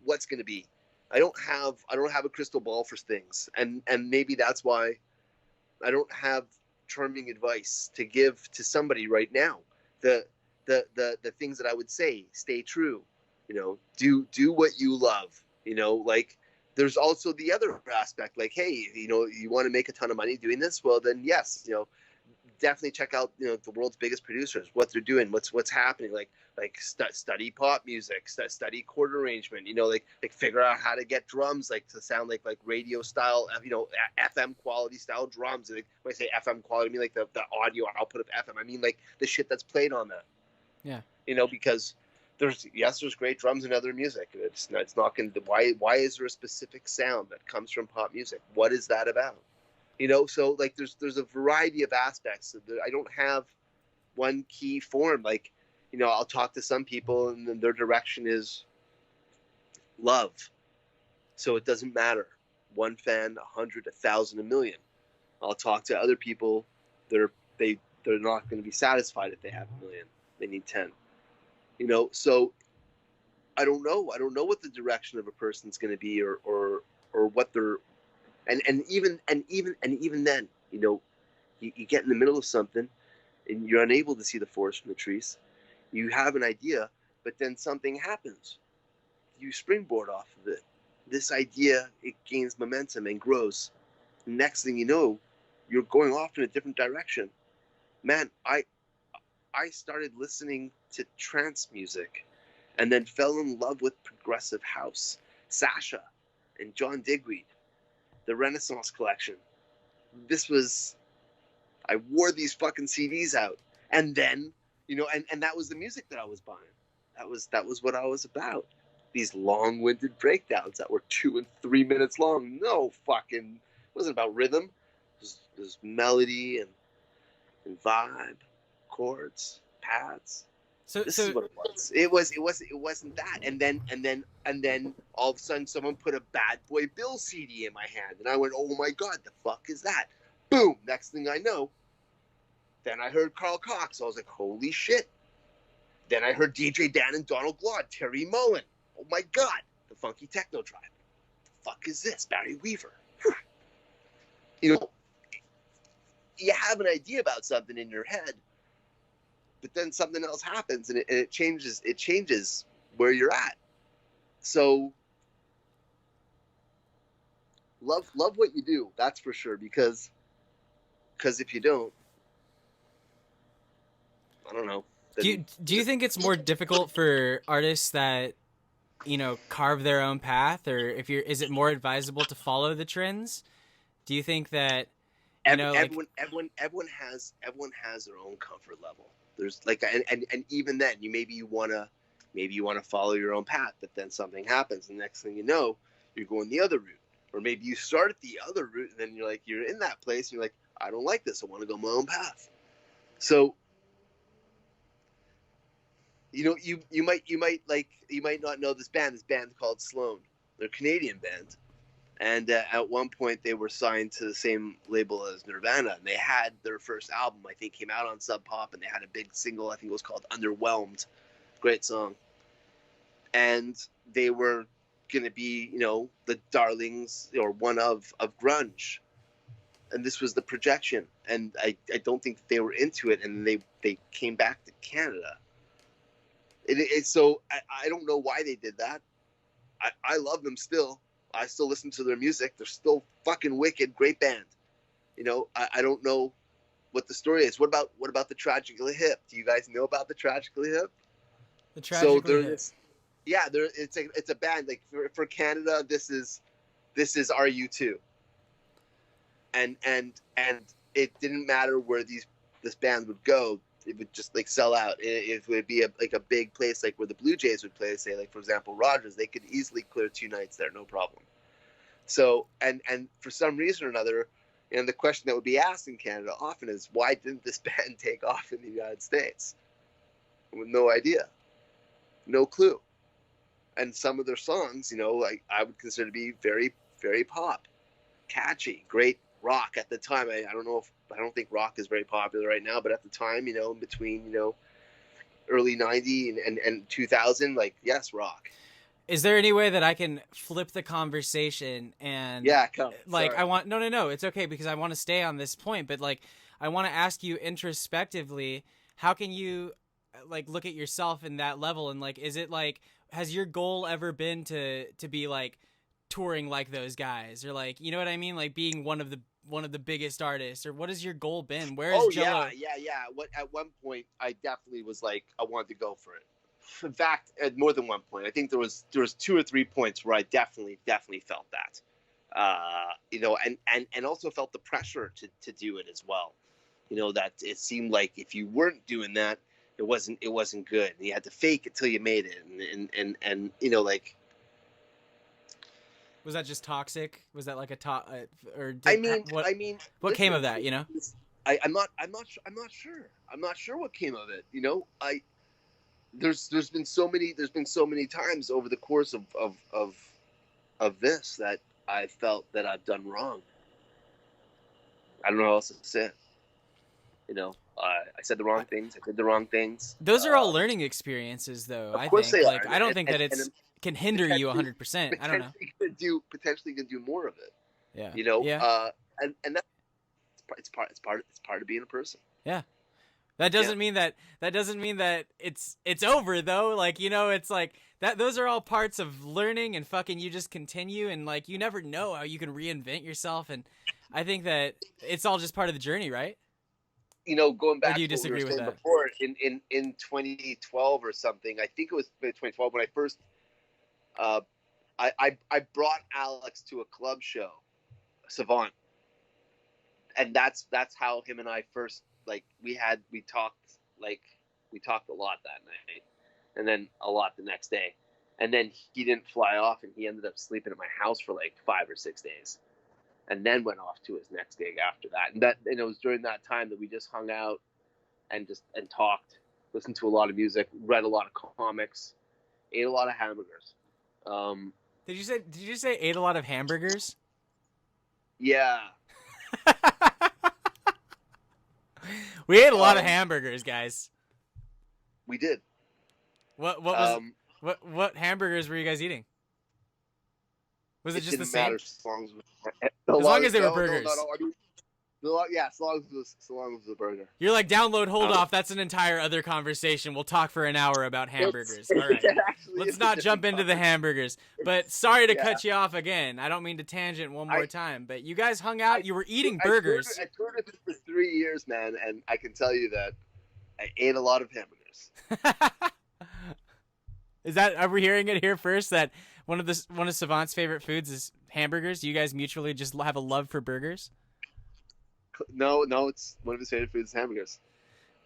what's going to be. I don't have a crystal ball for things, and maybe that's why I don't have charming advice to give to somebody right now. The things that I would say: stay true, do what you love, like. There's also the other aspect, like, hey, you want to make a ton of money doing this? Well, then yes, definitely check out the world's biggest producers, what they're doing, what's happening, like study pop music, study chord arrangement, like figure out how to get drums like to sound like radio style, FM quality style drums. Like, when I say FM quality, I mean like the audio output of FM. I mean like the shit that's played on that. Yeah. Because there's great drums in other music. It's not going to. Why is there a specific sound that comes from pop music? What is that about? So like there's a variety of aspects. I don't have one key form. Like, I'll talk to some people and then their direction is love. So it doesn't matter. One fan, 100, 1,000, 1,000,000. I'll talk to other people. They're not going to be satisfied if they have 1,000,000. They need 10. So I don't know. I don't know what the direction of a person's going to be or what they're. And even then, you get in the middle of something and you're unable to see the forest from the trees. You have an idea, but then something happens. You springboard off of it. This idea, it gains momentum and grows. Next thing you know, you're going off in a different direction. Man, I started listening to trance music and then fell in love with progressive house. Sasha and John Digweed. The Renaissance collection. I wore these fucking CDs out, and then, and that was the music that I was buying. That was what I was about. These long-winded breakdowns that were 2 and 3 minutes long. No fucking, it wasn't about rhythm. It was melody and vibe, chords, pads. This is what it was. It wasn't that. And then all of a sudden someone put a Bad Boy Bill CD in my hand, and I went, "Oh my god, the fuck is that?" Boom. Next thing I know, then I heard Carl Cox. I was like, "Holy shit!" Then I heard DJ Dan and Donald Glaude, Terry Mullen. Oh my god, the Funky Techno Tribe. The fuck is this? Barry Weaver. You have an idea about something in your head, but then something else happens and it changes where you're at. So love what you do, that's for sure, because if you don't, I don't know. Do you think it's more difficult for artists that carve their own path, or is it more advisable to follow the trends? Do you think that everyone has their own comfort level? There's like, and even then, maybe you want to follow your own path, but then something happens, and next thing you know, you're going the other route, or maybe you start at the other route, and then you're in that place, and you're like, I don't like this, I want to go my own path. So, you might not know this band. This band called Sloan. They're a Canadian band, and at one point they were signed to the same label as Nirvana, and they had their first album, I think, came out on Sub Pop, and they had a big single, I think it was called Underwhelmed. Great song. And they were going to be, the darlings, or one of grunge. And this was the projection. And I don't think they were into it, and they came back to Canada. So I don't know why they did that. I love them still. I still listen to their music. They're still fucking wicked. Great band. I don't know what the story is. What about the Tragically Hip? Do you guys know about the Tragically Hip? The Tragically Hip. Yeah, it's a band like for Canada. This is RU2, and it didn't matter where this band would go. It would just like sell out. It would be a big place like where the Blue Jays would play. Say like for example Rogers, they could easily clear 2 nights there, no problem. So and for some reason or another, the question that would be asked in Canada often is, why didn't this band take off in the United States? With no idea, no clue. And some of their songs, like I would consider to be very, very pop, catchy, great rock at the time. I don't think rock is very popular right now, but at the time, in between, early 90 and 2000, like, yes, rock. Is there any way that I can flip the conversation and come. like Sorry. I want no, it's okay because I want to stay on this point, but like I want to ask you introspectively, how can you like look at yourself in that level, and like is it like, has your goal ever been to be like touring like those guys, or like, you know what I mean, like being one of the biggest artists, or what has your goal been? Where is Jelo? Yeah. At one point I definitely was like, I wanted to go for it. In fact, at more than one point, I think there was 2 or 3 points where I definitely felt that, and also felt the pressure to do it as well. That it seemed like if you weren't doing that, it wasn't good. And you had to fake it till you made it, and like. Was that just toxic? Was that like a or what came of that? I'm not sure. I'm not sure what came of it. There's been so many times over the course of this that I felt that I've done wrong. I don't know how else to say it. I said the wrong things. I did the wrong things. Those are all learning experiences, though. Of course they are. I don't think that it's can hinder you 100%. I don't know. Potentially gonna do more of it. Yeah. And that's it's part of being a person. Yeah. That doesn't mean that it's over though. Like, it's like that those are all parts of learning, and fucking you just continue, and like you never know how you can reinvent yourself, and I think that it's all just part of the journey, right? Going back or do you to what we disagree were with saying that? before, in 2012 or something, I think it was 2012 when I first I brought Alex to a club show, Savant, and that's how him and I first, like, we talked a lot that night, and then a lot the next day, and then he didn't fly off, and he ended up sleeping at my house for like 5 or 6 days, and then went off to his next gig after that. And it was during that time that we just hung out and talked, listened to a lot of music, read a lot of comics, ate a lot of hamburgers. Did you say ate a lot of hamburgers? Yeah. We ate a lot of hamburgers, guys. We did. What hamburgers were you guys eating? Was it just the same? Matter, as long as they were burgers. No, I mean, as long as it was a burger. You're like, download, hold off. That's an entire other conversation. We'll talk for an hour about hamburgers. All right. Let's not jump into the hamburgers. But sorry to cut you off again. I don't mean to tangent one more time. But you guys hung out. You were eating burgers. I toured it for 3 years, man, and I can tell you that I ate a lot of hamburgers. Are we hearing it here first that one of Savant's favorite foods is hamburgers? You guys mutually just have a love for burgers? No, it's one of his favorite foods is hamburgers.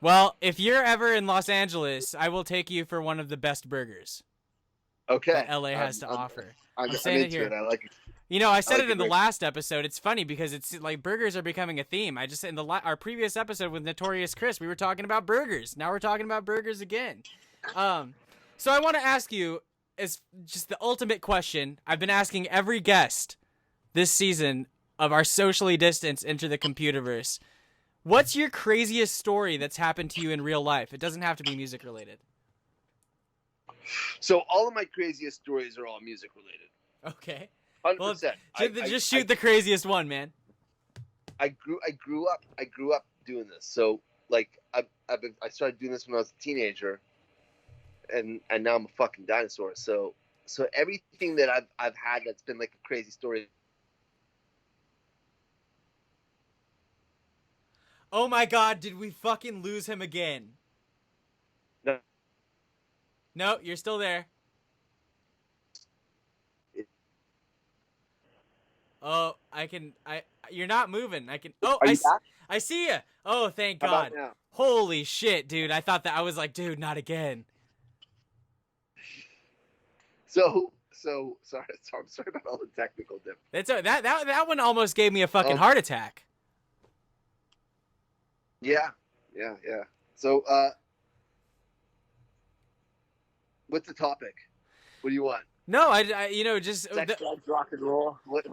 Well, if you're ever in Los Angeles, I will take you for one of the best burgers. Okay. That LA has to offer. I'm saying it here. I like it. I said it in the last episode. It's funny because it's like burgers are becoming a theme. I just said in our previous episode with Notorious Chris, we were talking about burgers. Now we're talking about burgers again. So I want to ask you, as just the ultimate question I've been asking every guest this season of our socially distanced Into the Computerverse. What's your craziest story that's happened to you in real life? It doesn't have to be music related. So all of my craziest stories are all music related. Okay. 100%. Well, just shoot the craziest one, man. I grew up doing this. So like I started doing this when I was a teenager, and now I'm a fucking dinosaur. So everything that I've had that's been like a crazy story. Oh my god, did we fucking lose him again? No. No, you're still there. Oh, you're not moving. Oh, Are you back? I see you. Oh, thank How God. about now? Holy shit, dude. I thought that I was like, dude, not again. So sorry. So I'm sorry about all the technical difficulties. That one almost gave me a fucking heart attack. Yeah. So what's the topic? What do you want? No, I just Sex, drugs, rock and roll. What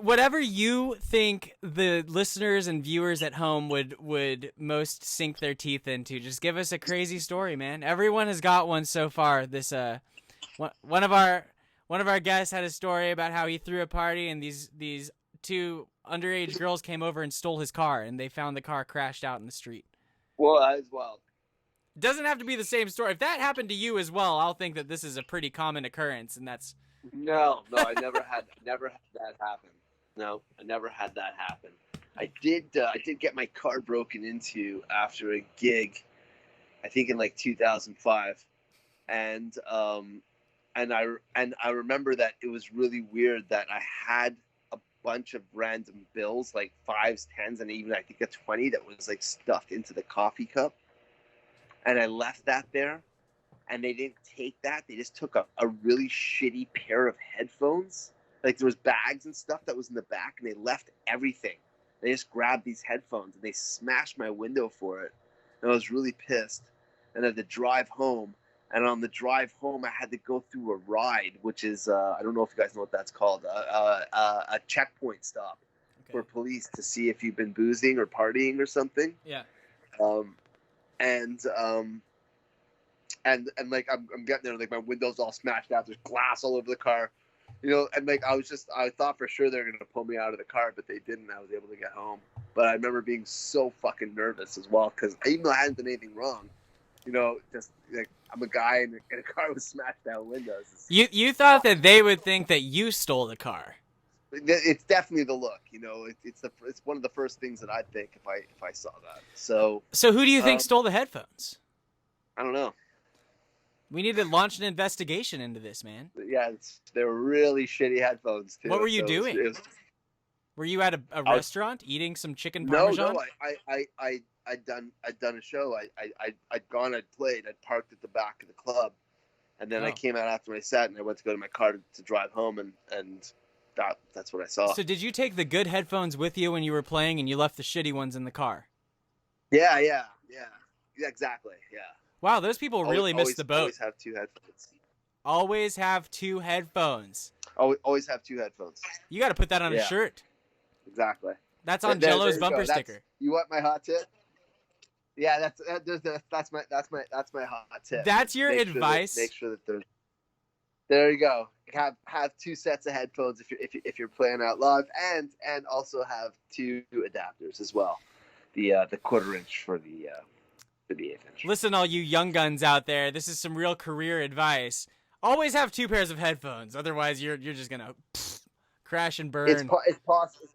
whatever you think the listeners and viewers at home would most sink their teeth into. Just give us a crazy story, man. Everyone has got one so far. This one of our guests had a story about how he threw a party and these two underage girls came over and stole his car, and they found the car crashed out in the street. Well, that is wild. Doesn't have to be the same story. If that happened to you as well, I'll think that this is a pretty common occurrence, and that's... No, I never had that happen. No, I never had that happen. I did get my car broken into after a gig, I think in like 2005, and I remember that it was really weird that I had a bunch of random bills, like 5s, 10s, and even I think a 20 that was like stuffed into the coffee cup. And I left that there, and they didn't take that. They just took a really shitty pair of headphones. Like there was bags and stuff that was in the back, and they left everything. They just grabbed these headphones, and they smashed my window for it. And I was really pissed. And I had to drive home. And on the drive home, I had to go through a ride, which is, I don't know if you guys know what that's called, a checkpoint stop for police to see if you've been boozing or partying or something. Yeah. And like I'm getting there, like my window's all smashed out, there's glass all over the car, and like I thought for sure they're gonna pull me out of the car, but they didn't. I was able to get home, but I remember being so fucking nervous as well, because even though I hadn't done anything wrong, just like I'm a guy in a car with smashed out windows. You thought that they would think that you stole the car. It's definitely the look, it's one of the first things that I'd think if I saw that. So who do you think stole the headphones? I don't know. We need to launch an investigation into this, man. Yeah, they were really shitty headphones too. What were you doing? Were you at a restaurant eating some chicken parmesan? No, I'd done a show. I'd gone, I'd played, I'd parked at the back of the club, and then I came out after my set, and I went to go to my car to drive home, and that's what I saw. So did you take the good headphones with you when you were playing, and you left the shitty ones in the car? Yeah, exactly, yeah. Wow, those people really missed the boat. Always have two headphones. Always have two headphones. Always have two headphones. You got to put that on a shirt. Exactly. That's on Jelo's bumper sticker. You want my hot tip? Yeah, that's my hot tip. That's your advice. Make sure that there's. There you go. Have two sets of headphones if you're playing out live, and also have two adapters as well. The 1/4 inch for the 1/8 inch. Listen, all you young guns out there, this is some real career advice. Always have two pairs of headphones, otherwise you're just gonna crash and burn. It's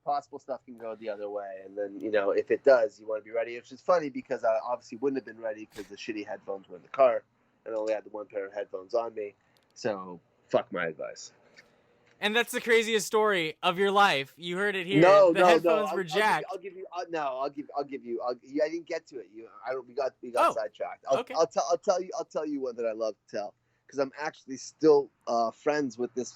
possible stuff can go the other way, and then if it does, you want to be ready. Which is funny because I obviously wouldn't have been ready because the shitty headphones were in the car, and I only had the one pair of headphones on me. So fuck my advice. And that's the craziest story of your life. You heard it here. The headphones were jacked. I'll give you. I didn't get to it. We got sidetracked. I'll tell you one that I love to tell, because I'm actually still friends with this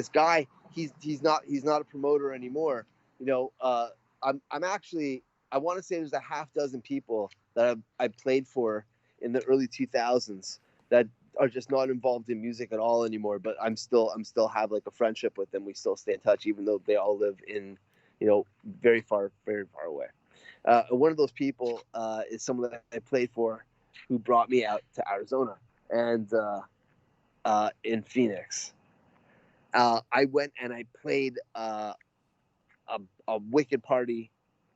guy. He's not a promoter anymore. I'm actually, I want to say there's a half dozen people that I played for in the early 2000s that are just not involved in music at all anymore, but I'm still have like a friendship with them. We still stay in touch, even though they all live in, very far away. One of those people is someone that I played for, who brought me out to Arizona and in Phoenix. I went and I played a wicked party,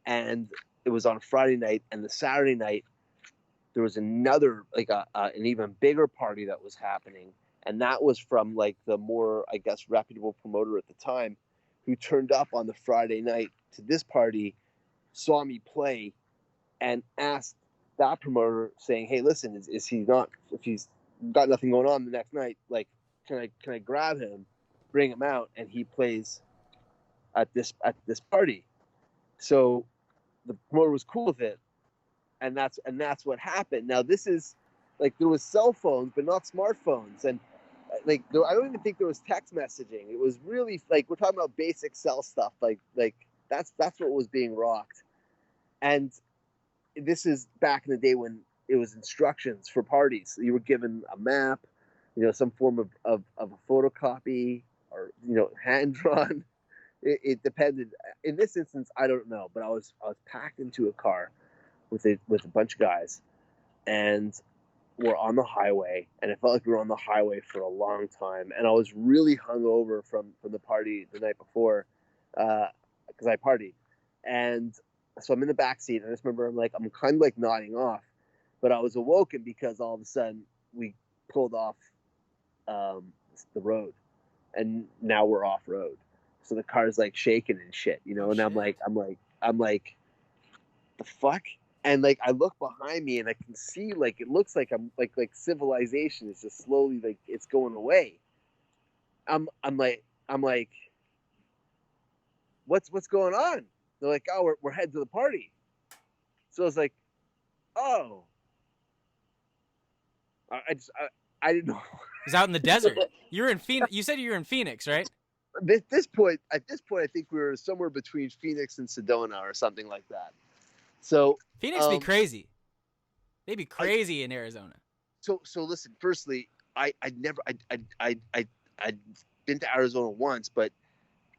and it was on a Friday night, and the Saturday night there was another, like an even bigger party that was happening, and that was from like the more, I guess, reputable promoter at the time, who turned up on the Friday night to this party, saw me play, and asked that promoter, saying, "Hey, listen, is he not? If he's got nothing going on the next night, like, can I grab him?" bring him out, and he plays at this party. So the promoter was cool with it, and that's what happened. Now this is like there was cell phones, but not smartphones, and like I don't even think there was text messaging. It was really like we're talking about basic cell stuff. Like that's what was being rocked, and this is back in the day when it was instructions for parties. You were given a map, some form of a photocopy or hand drawn. It depended. In this instance, I don't know, but I was packed into a car with a bunch of guys, and we're on the highway, and it felt like we were on the highway for a long time. And I was really hungover from the party the night before, because I partied, and so I'm in the back seat, and I just remember I'm kind of like nodding off, but I was awoken because all of a sudden we pulled off the road, and now we're off road. So the car's like shaking and shit, and shit. I'm like, the fuck? And like I look behind me and I can see like it looks like I'm like civilization is just slowly like it's going away. I'm like what's going on? They're like, oh, we're heading to the party. So I was like, oh, I didn't know. He's out in the desert. You're in Phoenix. You said you were in Phoenix, right? At this point, I think we were somewhere between Phoenix and Sedona or something like that. So Phoenix be crazy. They'd be crazy in Arizona. So listen. Firstly, I'd been to Arizona once, but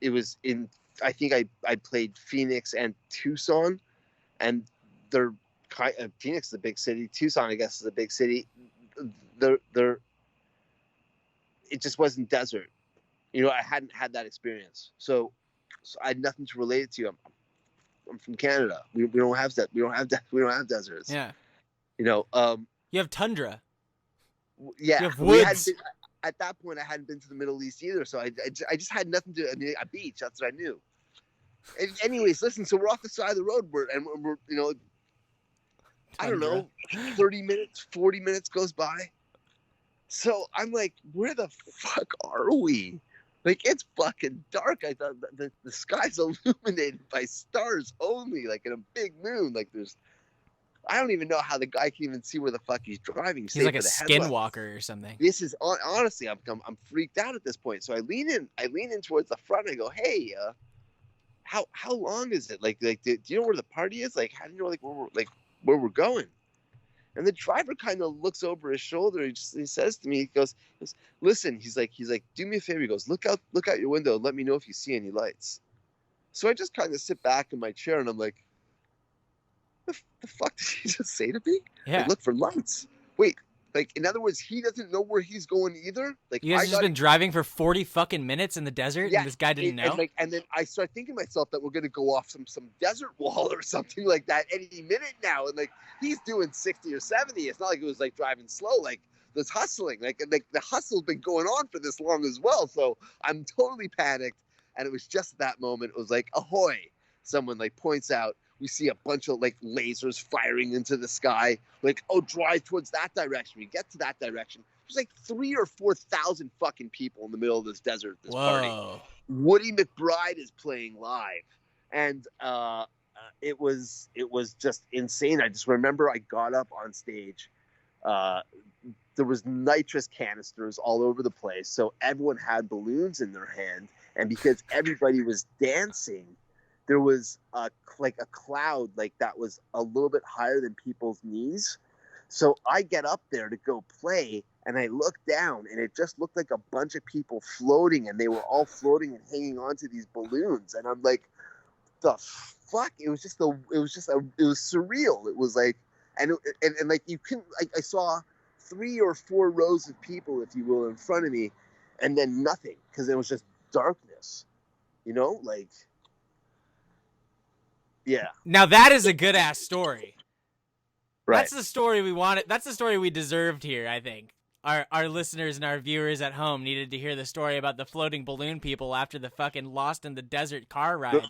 it was in. I think I played Phoenix and Tucson, and they're Phoenix is a big city. Tucson, I guess, is a big city. They're it just wasn't desert. I hadn't had that experience, so I had nothing to relate it to. I'm from Canada. We don't have that. We don't have deserts. Yeah. You have tundra. Yeah. You have woods. At that point, I hadn't been to the Middle East either, so I just had nothing to. I mean, a beach. That's what I knew. And anyways, listen. So we're off the side of the road. We're I don't know, 30 minutes, 40 minutes goes by. So I'm like, where the fuck are we? Like, it's fucking dark. I thought the sky's illuminated by stars only, like in a big moon. Like I don't even know how the guy can even see where the fuck he's driving. He's like a skinwalker or something. This is honestly, I'm freaked out at this point. So I lean in towards the front. I go, hey, how long is it? Like, do you know where the party is? Like, how do you know where we're going? And the driver kind of looks over his shoulder. He says to me, he goes, listen, he's like, do me a favor. He goes, look out your window and let me know if you see any lights. So I just kind of sit back in my chair and I'm like, the fuck did he just say to me? Yeah. Like, look for lights. Wait, like, in other words, he doesn't know where he's going either. Like, you guys just been driving for 40 fucking minutes in the desert, and this guy didn't know. And then I start thinking to myself that we're gonna go off some desert wall or something like that any minute now. And like, he's doing 60 or 70. It's not like it was like driving slow. Like, there's hustling. Like the hustle's been going on for this long as well. So I'm totally panicked. And it was just at that moment, it was like, ahoy! Someone like points out. We see a bunch of like lasers firing into the sky. Like, oh, drive towards that direction. We get to that direction. There's like 3,000 or 4,000 fucking people in the middle of this desert. This party. Woody McBride is playing live, and it was just insane. I just remember I got up on stage. There was nitrous canisters all over the place, so everyone had balloons in their hand, and because everybody was dancing, there was a cloud like that was a little bit higher than people's knees. So I get up there to go play, and I look down, and it just looked like a bunch of people floating, and they were all floating and hanging onto these balloons. And I'm like, the fuck? It was surreal. It was like, and like you couldn't, like, I saw 3 or 4 rows of people, if you will, in front of me, and then nothing, because it was just darkness, like. Yeah. Now that is a good ass story. Right. That's the story we wanted. That's the story we deserved here, I think. Our listeners and our viewers at home needed to hear the story about the floating balloon people after the fucking Lost in the Desert car ride.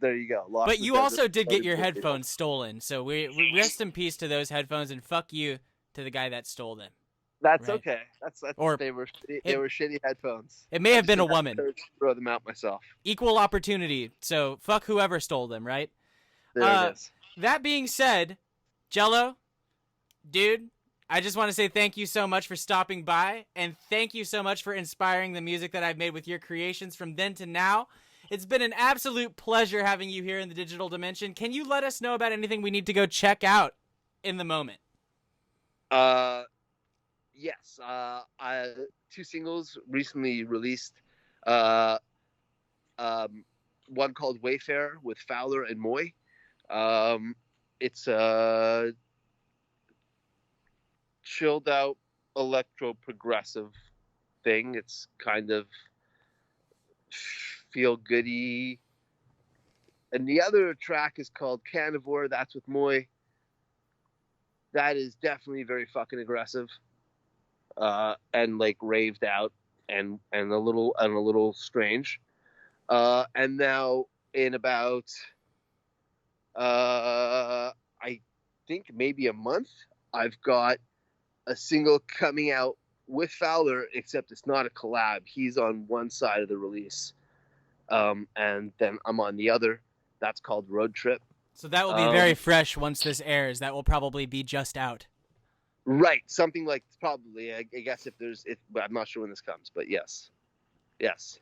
There you go. But you also did get your headphones stolen, so we rest in peace to those headphones, and fuck you to the guy that stole them. That's Right. okay. That's Or they were it, shitty headphones. it may I have just been a didn't have the woman. courage to throw them out myself. Equal opportunity. So fuck whoever stole them, right? There it is. That being said, Jelo, dude, I just want to say thank you so much for stopping by, and thank you so much for inspiring the music that I've made with your creations from then to now. It's been an absolute pleasure having you here in the digital dimension. Can you let us know about anything we need to go check out in the moment? Yes. 2 singles recently released. One called Wayfarer with Fowler and Moy. It's a chilled out electro progressive thing. It's kind of feel goody. And the other track is called Carnivore. That's with Moy. That is definitely very fucking aggressive, and like raved out and a little strange. And now in about I think maybe a month, I've got a single coming out with Fowler, except it's not a collab. He's on one side of the release, and then I'm on the other. That's called Road Trip. So that will be very fresh once this airs. That will probably be just out. Right, something like probably. I guess but I'm not sure when this comes, but yes,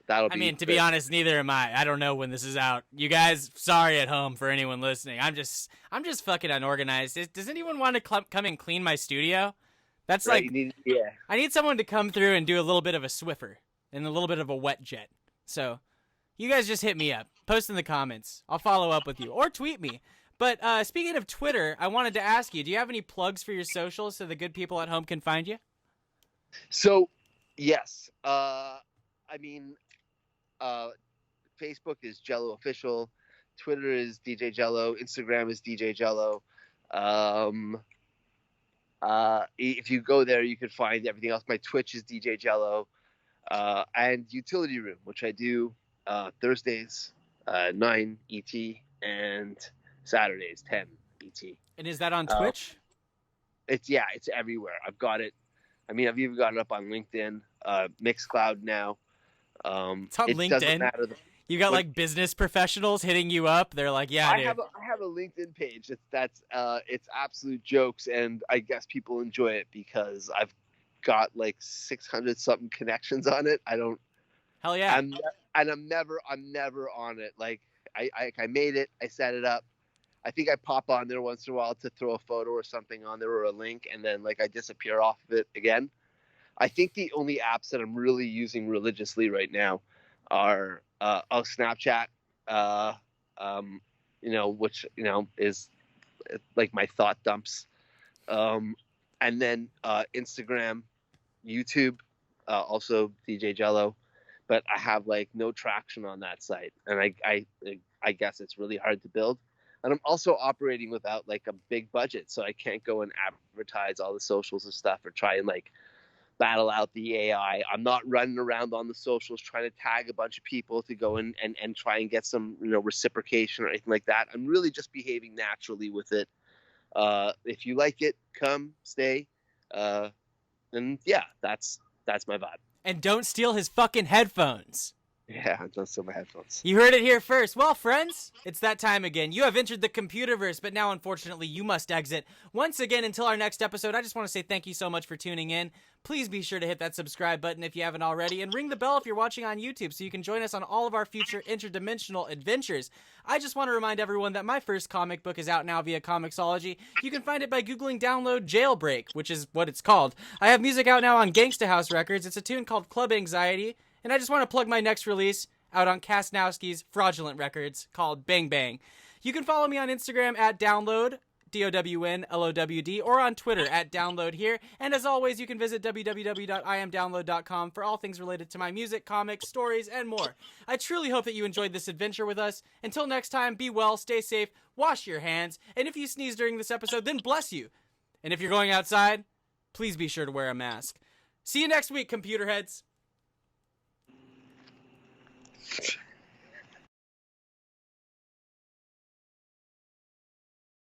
that'll be. I mean, to be honest, neither am I. I don't know when this is out. You guys, sorry at home for anyone listening. I'm just fucking unorganized. Does anyone want to come and clean my studio? That's right, like, yeah. I need someone to come through and do a little bit of a Swiffer and a little bit of a wet jet. So, you guys just hit me up. Post in the comments. I'll follow up with you. Or tweet me. But speaking of Twitter, I wanted to ask you, do you have any plugs for your socials so the good people at home can find you? So, yes. Facebook is Jelo Official. Twitter is DJ Jelo. Instagram is DJ Jelo. If you go there, you can find everything else. My Twitch is DJ Jelo. And Utility Room, which I do Thursdays 9 ET and Saturdays 10 ET. And is that on Twitch? It's everywhere. I've got it. I mean, I've even got it up on LinkedIn, Mixcloud now. It's on LinkedIn. Doesn't matter. You got like business professionals hitting you up. They're like, "Yeah, dude." I have a LinkedIn page. It's absolute jokes, and I guess people enjoy it because I've got like 600 something connections on it. Hell yeah. I'm never on it. Like I made it. I set it up. I think I pop on there once in a while to throw a photo or something on there or a link, and then like I disappear off of it again. I think the only apps that I'm really using religiously right now are Snapchat, which is like my thought dumps, and then Instagram, YouTube, also DJ Jelo, but I have like no traction on that site, and I guess it's really hard to build. And I'm also operating without like a big budget, so I can't go and advertise all the socials and stuff or try and like battle out the AI. I'm not running around on the socials trying to tag a bunch of people to go and try and get some reciprocation or anything like that. I'm really just behaving naturally with it. If you like it, come, stay. And yeah, that's my vibe. And don't steal his fucking headphones. Yeah, don't steal my headphones. You heard it here first. Well, friends, it's that time again. You have entered the Computerverse, but now, unfortunately, you must exit. Once again, until our next episode, I just want to say thank you so much for tuning in. Please be sure to hit that subscribe button if you haven't already, and ring the bell if you're watching on YouTube so you can join us on all of our future interdimensional adventures. I just want to remind everyone that my first comic book is out now via Comixology. You can find it by Googling Downlowd Jailbreak, which is what it's called. I have music out now on Gangsta House Records. It's a tune called Club Anxiety. And I just want to plug my next release out on Kasnowski's Fraudulent Records called Bang Bang. You can follow me on Instagram at Downlowd, DOWNLOWD, or on Twitter at Downlowd here. And as always, you can visit www.imdownload.com for all things related to my music, comics, stories, and more. I truly hope that you enjoyed this adventure with us. Until next time, be well, stay safe, wash your hands, and if you sneeze during this episode, then bless you. And if you're going outside, please be sure to wear a mask. See you next week, computer heads.